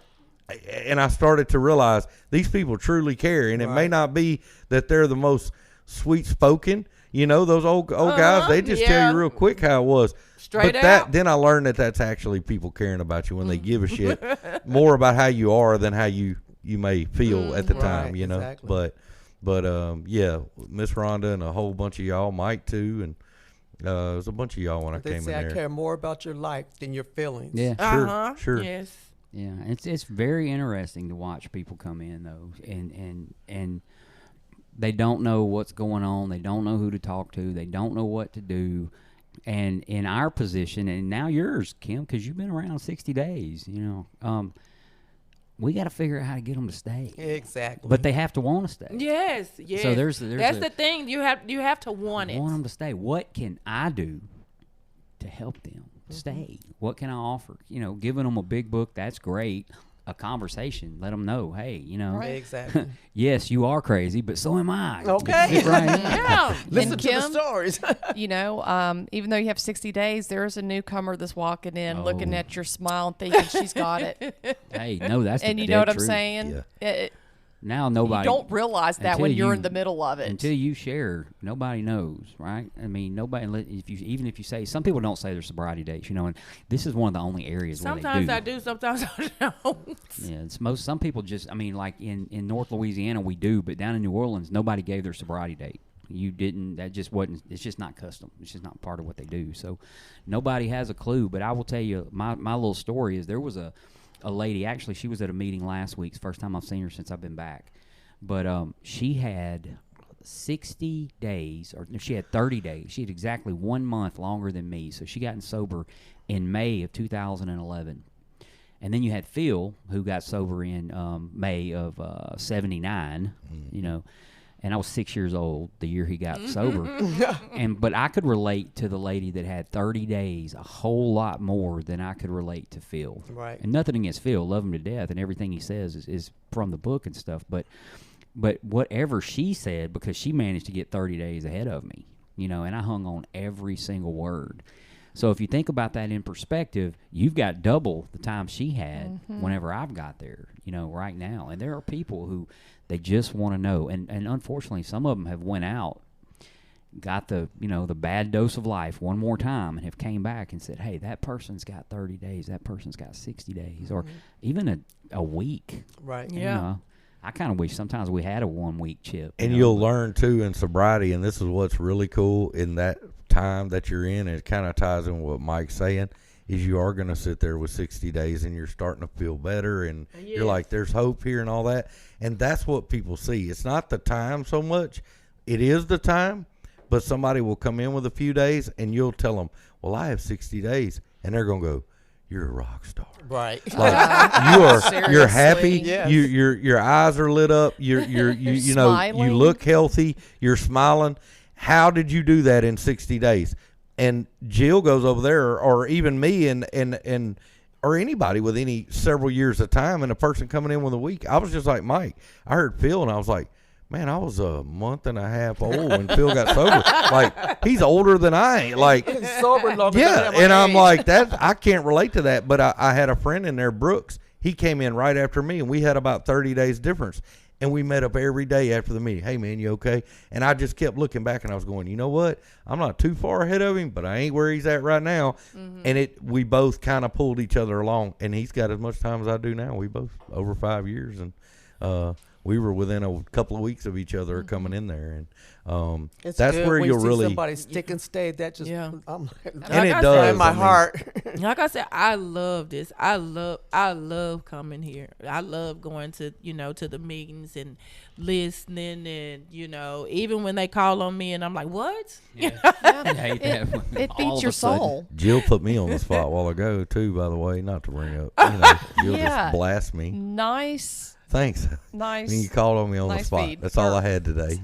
and I started to realize these people truly care. And it may not be that they're the most sweet-spoken, those old guys. They just tell you real quick how it was. Straight but out. Then I learned that that's actually people caring about you when they give a shit more about how you are than how you may feel at the time, Exactly. But yeah, Miss Rhonda and a whole bunch of y'all, Mike too, and it was a bunch of y'all when I They came say in I there. care more about your life than your feelings. Yeah. Sure. Yes. Yeah, it's very interesting to watch people come in though, and they don't know what's going on. They don't know who to talk to. They don't know what to do. And in our position, and now yours, Kim, because you've been around 60 days, we got to figure out how to get them to stay. Exactly. But they have to want to stay. Yes. So there's that's the thing. You have to want it. Want them to stay. What can I do to help them stay? What can I offer? Giving them a big book, that's great. A conversation, let them know, hey, Exactly. yes, you are crazy, but so am I. Okay. Sit right here. Yeah. Listen And to Kim, the stories. Even though you have 60 days, there's a newcomer that's walking in, looking Oh. at your smile and thinking she's got it. Hey, no, that's And the you dead know what I'm truth. saying? Yeah. Now You nobody don't realize that until when you're you- in the middle of it. until you share. Nobody knows, right? I mean, nobody. Even if you say, some people don't say their sobriety dates, and this is one of the only areas Sometimes where I do. Sometimes I don't. Yeah, some people just. I mean, like in North Louisiana we do, but down in New Orleans nobody gave their sobriety date. You didn't. That just wasn't. It's just not custom. It's just not part of what they do. So nobody has a clue. But I will tell you, my little story is there was a lady. Actually, she was at a meeting last week. It's the first time I've seen her since I've been back. But she had 60 days, or she had 30 days. She had exactly 1 month longer than me. So she got sober in May of 2011. And then you had Phil, who got sober in May of 79, and I was 6 years old the year he got sober. But I could relate to the lady that had 30 days a whole lot more than I could relate to Phil. Right. And nothing against Phil, love him to death, and everything he says is from the book and stuff. But whatever she said, because she managed to get 30 days ahead of me, and I hung on every single word. So if you think about that in perspective, you've got double the time she had whenever I've got there, right now. And there are people who they just want to know. And unfortunately, some of them have went out, got the bad dose of life one more time, and have came back and said, hey, that person's got 30 days, that person's got 60 days, or even a week. Right. Yeah. I kind of wish sometimes we had a 1 week chip. And you'll learn too in sobriety, and this is what's really cool in that time that you're in, and it kind of ties in with what Mike's saying, is you are going to sit there with 60 days and you're starting to feel better, and you're like, there's hope here and all that. And that's what people see. It's not the time so much. It is the time, but somebody will come in with a few days and you'll tell them, well, I have 60 days. And they're going to go, you're a rock star. Right. Like you're happy. Yes. Your eyes are lit up. You know, Smiling. you look healthy. You're smiling. How did you do that in 60 days? And Jill goes over there, or even me, and or anybody with any several years of time, and a person coming in with a week. I was just like Mike. I heard Phil, and I was like, man, I was a month and a half old when Phil got sober. Like, he's older than I ain't. Like, He's sober longer yeah, than my and I'm age. like, that. I can't relate to that. But I had a friend in there, Brooks. He came in right after me, and we had about 30 days difference. And we met up every day after the meeting. Hey, man, you okay? And I just kept looking back, and I was going, you know what? I'm not too far ahead of him, but I ain't where he's at right now. Mm-hmm. And we both kind of pulled each other along. And he's got as much time as I do now. We both over 5 years, and we were within a couple of weeks of each other coming in there. And It's that's good where when you'll you see really somebody stick and stay. That just Yeah. I'm like, and it I does said, in my I mean, heart. Like I said, I love this. I love coming here. I love going to, to the meetings and listening, and, even when they call on me and I'm like, what? Yeah. I hate that. It All feeds of your a sudden. soul. Jill put me on the spot a while ago too, by the way, not to bring up. Jill just blast me. Nice. Thanks. Nice. I mean, you called on me on the Nice spot. feed. That's all I had today.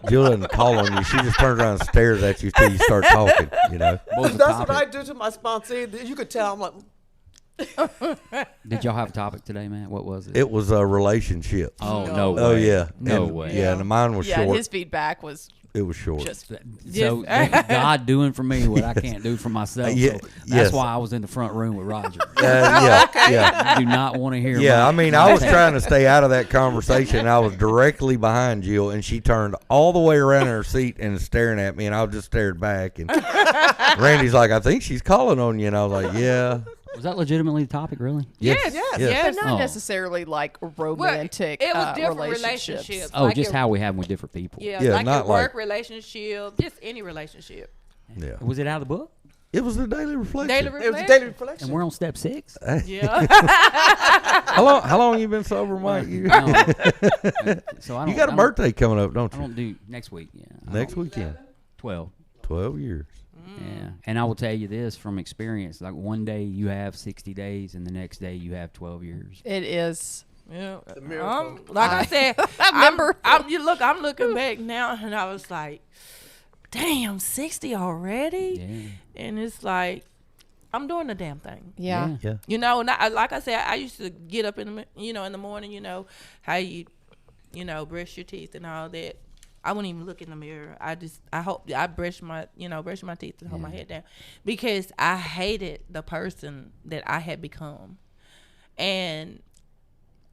Jill doesn't call on you. She just turns around and stares at you till you start talking, What was the That's what I topic? do to my sponsee. You could tell I'm like, Did y'all have a topic today, man? What was it? It was a relationship. Oh, no way. Oh, yeah. No And- way. Yeah, and mine was Yeah, short. his feedback was It was short. just So God doing for me what I can't do for myself. Yeah, So that's yes. why I was in the front room with Roger. Yeah. I do not want to hear. Yeah, I my- mean, I was trying to stay out of that conversation. And I was directly behind Jill, and she turned all the way around in her seat and staring at me, and I just stared back. And Randy's like, I think she's calling on you. And I was like, yeah. Was that legitimately the topic, really? Yes. but not Oh. necessarily like romantic it was different relationships. relationships. Oh, Like just your- how we have them with different people. Yeah, Yeah, like not your work like- relationship, just any relationship. Yeah. Was it out of the book? It was the daily reflection. Daily it was a reflection. daily reflection. And we're on step 6. Yeah. How long you been sober, Mike? You, So I don't, you got a birthday coming up, don't I you? don't do next week. Yeah, I Next don't- weekend. 12. 12 years. Yeah, and I will tell you this from experience: like one day you have 60 days, and the next day you have 12 years. It is. Yeah. miracle. Like I said, I remember. I'm looking back now, and I was like, damn, 60 already? Yeah, And it's like, I'm doing the damn thing. Yeah. Yeah. And like I said, I used to get up in the morning, how you brush your teeth and all that. I wouldn't even look in the mirror. I brush my teeth and hold my head down because I hated the person that I had become. And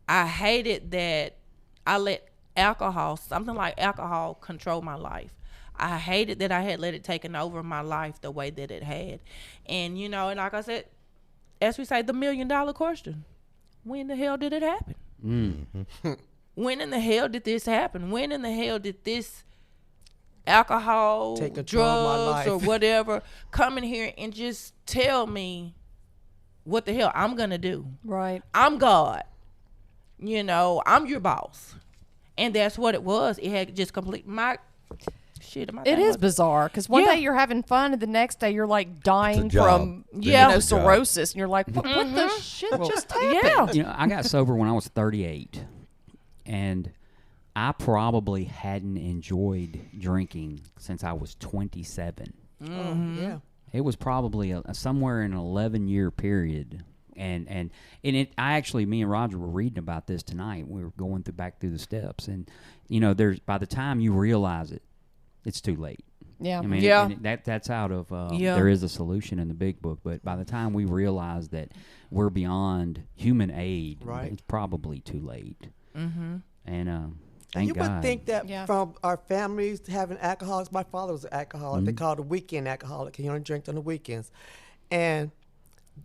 I hated that I let something like alcohol control my life. I hated that I had let it taken over my life the way that it had. And, and like I said, as we say, the $1 million question, when the hell did it happen? Mm-hmm. When in the hell did this happen? When in the hell did this alcohol, Take control of my drugs, or life. whatever come in here and just tell me what the hell I'm going to do? Right. I'm God. I'm your boss. And that's what it was. It had just complete my shit. It is bizarre because one Yeah. day you're having fun and the next day you're like dying job. from Yeah. It's a job. cirrhosis and you're like, what the shit just happened? Yeah. I got sober when I was 38, and I probably hadn't enjoyed drinking since I was 27. Oh, yeah. It was probably somewhere in an 11-year period. And I actually, me and Roger were reading about this tonight. We were going back through the steps, and there's by the time you realize it, it's too late. Yeah. I mean, Yeah. and that's out of Yeah. there is a solution in the big book, but by the time we realize that we're beyond human aid, Right. it's probably too late. Mm-hmm. And And thank you God. would think that Yeah. from our families having alcoholics. My father was an alcoholic. They called a weekend alcoholic. He only drank on the weekends. And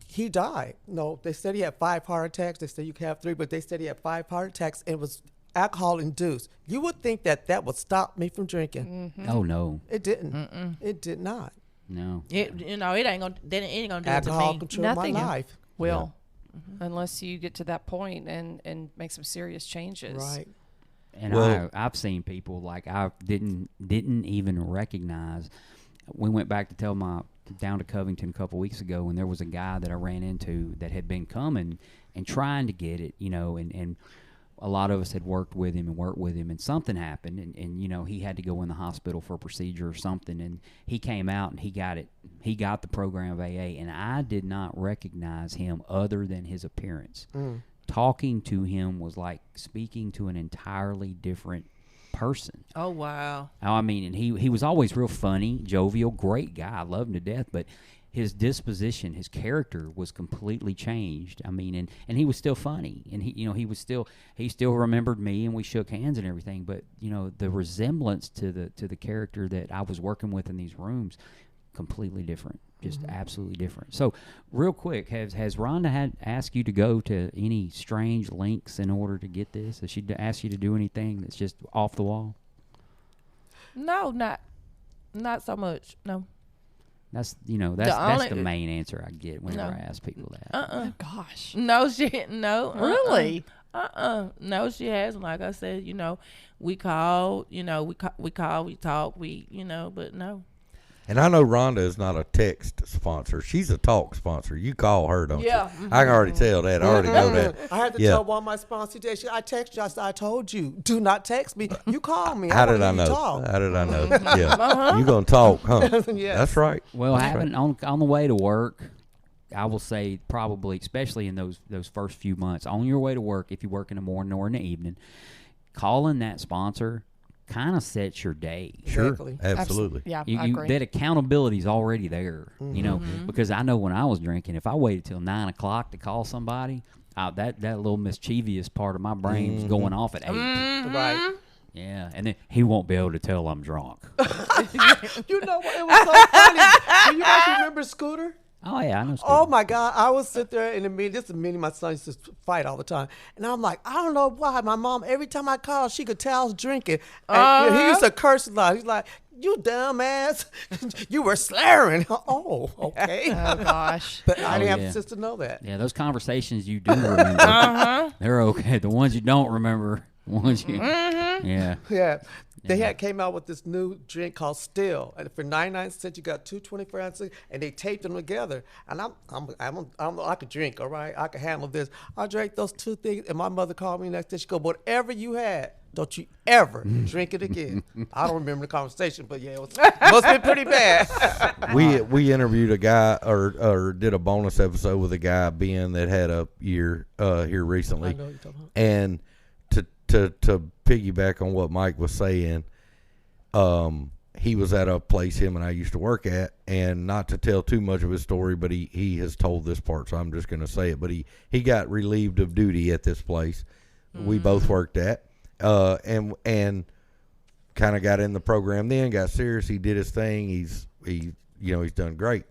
he died. No, they said he had 5 heart attacks. They said you can have 3, but they said he had 5 heart attacks and it was alcohol induced. You would think that would stop me from drinking. Oh no, It didn't. It did not. no. It ain't gonna. Then it ain't gonna do Alcohol it to me. controlled Nothing. my life. Will. Unless you get to that point and make some serious changes. Right. And Well- I've seen people like I didn't even recognize. We went back to tell down to Covington a couple weeks ago, and there was a guy that I ran into that had been coming and trying to get it, and a lot of us had worked with him, and something happened, and he had to go in the hospital for a procedure or something, and he came out and he got the program of AA, and I did not recognize him other than his appearance. Talking to him was like speaking to an entirely different person. Oh, wow. I mean, and he was always real funny, jovial, great guy. I loved him to death, but his disposition, his character was completely changed. I mean, and he was still funny, and he still remembered me, and we shook hands and everything. But the resemblance to the character that I was working with in these rooms, completely different, just absolutely different. So, real quick, has Rhonda had asked you to go to any strange links in order to get this? Has she asked you to do anything that's just off the wall? No, not so much. No. That's that's the main answer I get whenever I ask people that. Oh, gosh. No, no. Really? No, she hasn't. Like I said, we called, we talk, but no. And I know Rhonda is not a text sponsor. She's a talk sponsor. You call her, don't you? I can already tell that. I already know that. I had to tell one of my sponsors today. I text you. I said, I told you, do not text me. You call me. How did I know? How did I know? Yeah. You going to talk, huh? Yes. That's right. Well, on the way to work, I will say probably, especially in those first few months, on your way to work, if you work in the morning or in the evening, calling that sponsor kind of sets your day. Sure, Exactly. absolutely. Yeah, I agree. That accountability is already there, because I know when I was drinking, if I waited till 9 o'clock to call somebody, that little mischievous part of my brain was going off at 8. Right. Yeah, and then he won't be able to tell I'm drunk. You know what? It was so funny. Do you guys remember Scooter? Oh, yeah, I know. Oh, my God. I would sit there in the meeting. This is a meeting my son used to fight all the time. And I'm like, I don't know why. My mom, every time I called, she could tell I was drinking. And he used to curse a lot. He's like, you dumb ass. You were slurring. Oh, okay. Oh, gosh. But I didn't have a sister know that. Yeah, those conversations you do remember, they're okay. The ones you don't remember, yeah. Yeah. They came out with this new drink called Still, and for 99 cents you got 2 24 ounces, and they taped them together. And I could drink, all right, I could handle this. I drank those 2 things, and my mother called me next day. She go, whatever you had, don't you ever drink it again. I don't remember the conversation, but yeah, it must have been pretty bad. We interviewed a guy or did a bonus episode with a guy, Ben, that had a year here recently, I know what you're talking about. and to piggyback on what Mike was saying, he was at a place him and I used to work at, and not to tell too much of his story, but he has told this part, so I'm just going to say it. But he got relieved of duty at this place we both worked at, and kind of got in the program. Then got serious. He did his thing. He's done great.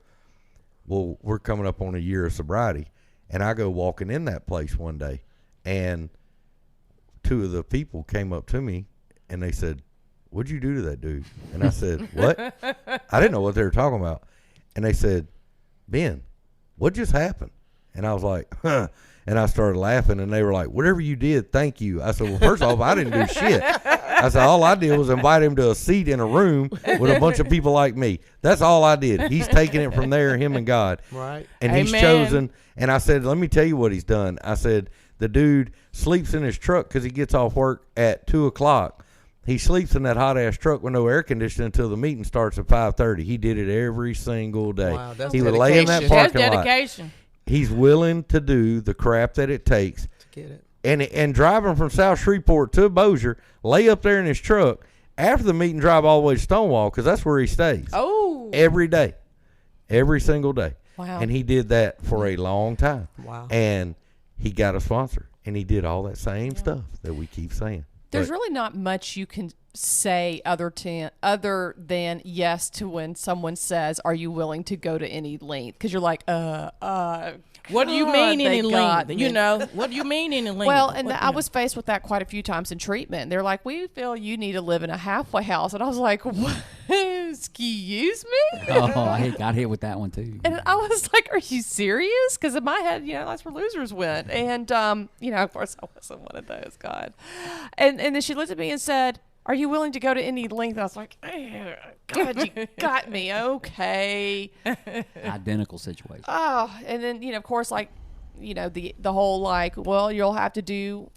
Well, we're coming up on a year of sobriety, and I go walking in that place one day, and 2 of the people came up to me and they said, "What'd you do to that dude?" And I said, "What?" I didn't know what they were talking about. And they said, "Ben, what just happened?" And I was like, "Huh." And I started laughing, and they were like, "Whatever you did, thank you." I said, "Well, first off, I didn't do shit." I said, "All I did was invite him to a seat in a room with a bunch of people like me. That's all I did. He's taking it from there, him and God." Right. And he's chosen. And I said, "Let me tell you what he's done." I said, the dude sleeps in his truck because he gets off work at 2 o'clock. He sleeps in that hot-ass truck with no air conditioning until the meeting starts at 5:30. He did it every single day. Wow, that's he would lay in that parking That's lot. dedication. He's willing to do the crap that it takes. To get it. And driving from South Shreveport to Bossier, lay up there in his truck, after the meeting drive all the way to Stonewall, because that's where he stays. Oh. Every day. Every single day. Wow. And he did that for a long time. Wow. And he got a sponsor, and he did all that same stuff that we keep saying. There's But really not much you can say other than yes to when someone says, "Are you willing to go to any length?" Because you're like, What do you mean they any got length? me. What do you mean any length? Well, and I was faced with that quite a few times in treatment. They're like, "We feel you need to live in a halfway house," and I was like, "What? Excuse me?" Oh, I got hit with that one too. And I was like, "Are you serious?" Because in my head, that's where losers went. And of course, I wasn't one of those. God. And then she looked at me and said, are you willing to go to any length? I was like, God, you got me. Okay. Identical situation. Oh, and then, of course, like, the whole like, well, you'll have to do,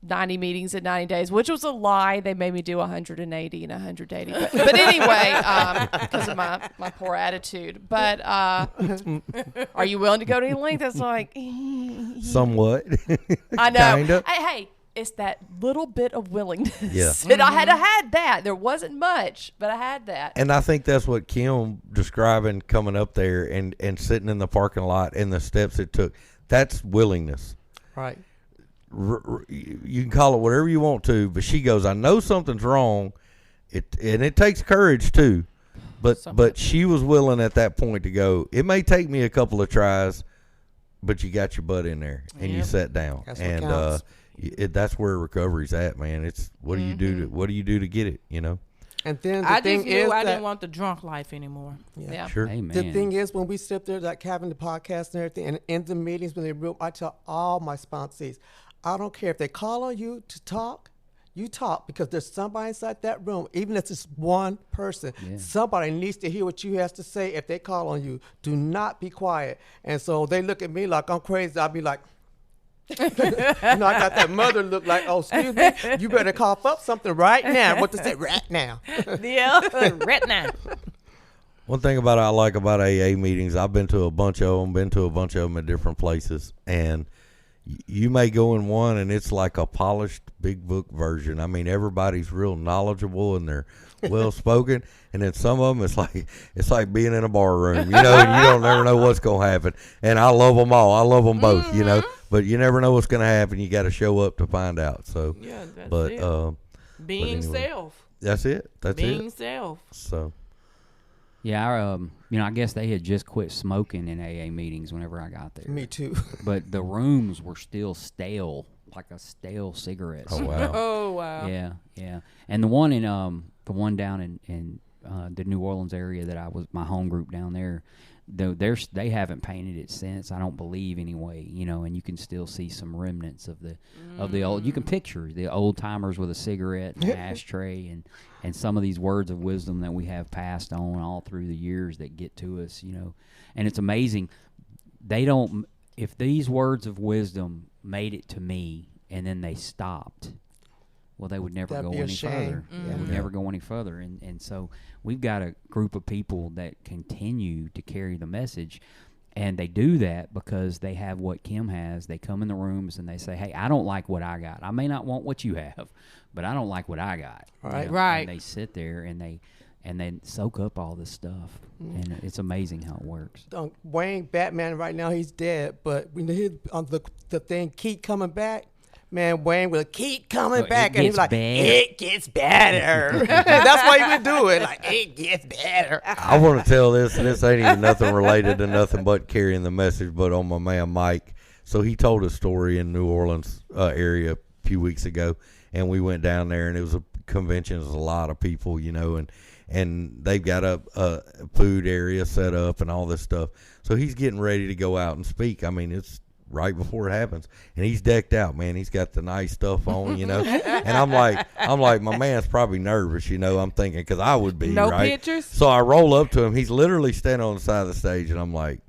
90 meetings in 90 days, which was a lie. They made me do 180 and 180. But anyway, because of my poor attitude. But are you willing to go to any length? It's like, Somewhat. I know. Kinda. Hey, it's that little bit of willingness. Yeah. And I had that. There wasn't much, but I had that. And I think that's what Kim describing coming up there and sitting in the parking lot and the steps it took. That's willingness. Right. You can call it whatever you want to, but she goes, I know something's wrong. And it takes courage too. But she was willing at that point to go, it may take me a couple of tries, but you got your butt in there and you sat down. That's what counts. That's where recovery's at, man. It's what do you do to get it, And then I just knew I didn't want the drunk life anymore. Yeah. Sure. Amen. The thing is, when we sit there, like having the podcast and everything, and in the meetings when they room, I tell all my sponsees, I don't care if they call on you to talk, you talk, because there's somebody inside that room, even if it's one person, somebody needs to hear what you have to say. If they call on you, do not be quiet. And so they look at me like I'm crazy. I'll be like, I got that mother look like, oh, excuse me, you better cough up something right now. What to say right now? Yeah, right now. One thing I like about AA meetings, I've been to a bunch of them, at different places, and you may go in one and it's like a polished big book version. I mean, everybody's real knowledgeable and they're well spoken, and then some of them it's like being in a bar room, and you don't never know what's gonna happen. And I love them all. I love them both, but you never know what's gonna happen. You got to show up to find out. So Yeah, that's but it. Being anyway, self. that's it. Being self. So Yeah, I guess they had just quit smoking in AA meetings whenever I got there. Me too. But the rooms were still stale, like a stale cigarette. oh wow. Oh wow. Yeah. And the one down in the New Orleans area that I was my home group down there, they haven't painted it since, I don't believe anyway, and you can still see some remnants of the old. You can picture the old timers with a cigarette and an ashtray and some of these words of wisdom that we have passed on all through the years that get to us, and it's amazing. If these words of wisdom made it to me and then they stopped, well, they would never go any further. They would never go any further. And so we've got a group of people that continue to carry the message, and they do that because they have what Kim has. They come in the rooms and they say, hey, I don't like what I got. I may not want what you have, but I don't like what I got. Right. Right. And they sit there and they soak up all this stuff, and it's amazing how it works. Wayne Batman right now, he's dead, but when he on the thing keep coming back, man, Wayne will keep coming back, and he's like, it gets better. That's why he would do it. Like, it gets better. I want to tell this, and this ain't even nothing related to nothing but carrying the message, but on my man Mike. So he told a story in New Orleans area a few weeks ago, and we went down there, and it was a convention. There's a lot of people, and they've got a food area set up and all this stuff. So he's getting ready to go out and speak. I mean, it's right before it happens, and he's decked out, man. He's got the nice stuff on, and I'm like, my man's probably nervous, I'm thinking, because I would be, No right? pictures? So I roll up to him. He's literally standing on the side of the stage, and I'm like,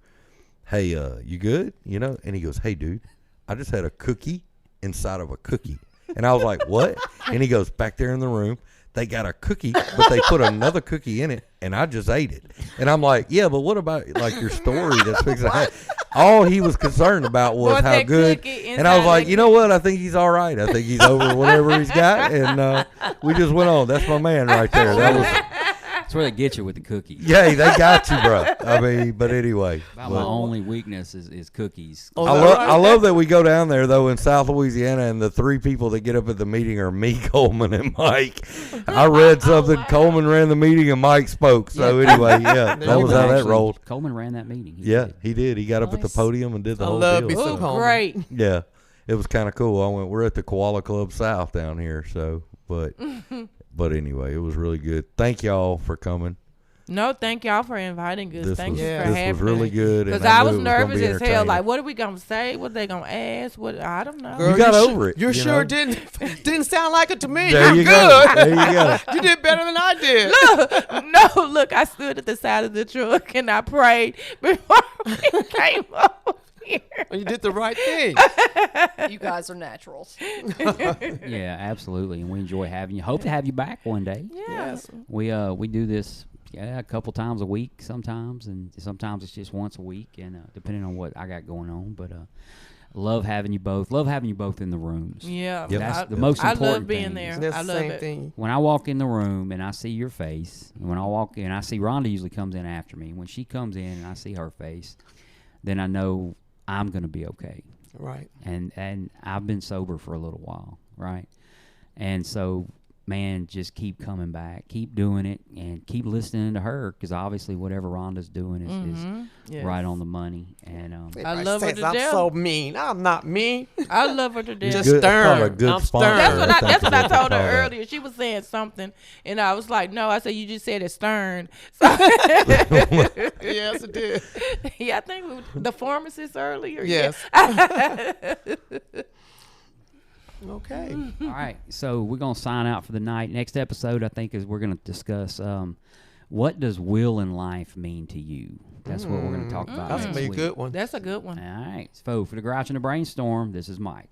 hey, you good? And he goes, hey, dude, I just had a cookie inside of a cookie. And I was like, what? And he goes, back there in the room, they got a cookie, but they put another cookie in it, and I just ate it. And I'm like, yeah, but what about like your story that's fixing to happen? All he was concerned about was how good. And I was like, you know what? I think he's all right. I think he's over whatever he's got. And we just went on. That's my man right there. That's where they get you with the cookies. Yeah, they got you, bro. I mean, but anyway. My only weakness is cookies. I love that we go down there, though, in South Louisiana, and the three people that get up at the meeting are me, Coleman, and Mike. I read something. Wow. Coleman ran the meeting, and Mike spoke. So anyway, yeah, that was how that rolled. Coleman ran that meeting. He did. He got up at the podium and did the whole deal. Oh, great. Yeah, it was kind of cool. We're at the Koala Club South down here, so, but anyway, it was really good. Thank y'all for coming. No, thank y'all for inviting us. Thank you for this having was really us. good. Because and I knew was it gonna nervous be as hell. entertaining. Like, what are we gonna say? What they gonna ask? What I don't know. Girl, You got over it. You you sure know? didn't sound like it to me. There I'm you good. go. There you go. You did better than I did. Look, I stood at the side of the truck and I prayed before we came over here. Well, you did the right thing. You guys are naturals. Yeah, absolutely, and we enjoy having you. Hope to have you back one day. Yes. We do this a couple times a week sometimes, and sometimes it's just once a week, and depending on what I got going on. But love having you both. Love having you both in the rooms. Yeah. Yep. That's the most I important love being thing. there. That's I the love same it. thing. When I walk in the room and I see your face, and when I walk in, I see Rhonda usually comes in after me. When she comes in and I see her face, then I know I'm going to be okay. Right. And I've been sober for a little while, right? And so, man, just keep coming back, keep doing it, and keep listening to her, because obviously whatever Rhonda's doing is Yes. right on the money. And I love her says to I'm death. so mean. I'm not mean. I love her to death. Just Good- stern. call her a good I'm sponsor. stern. That's what I That's told what her they call earlier. She was saying something, and I was like, "No," I said, "You just said it stern." So, Yes, it did. yeah, I think the pharmacist earlier. Yes. Okay. all right, so we're going to sign out for the night. Next episode, I think, is we're going to discuss what does will in life mean to you? That's what we're going to talk about That's next gonna be a week. good one. That's a good one. All right, so for the Grouch and the Brainstorm, this is Mike.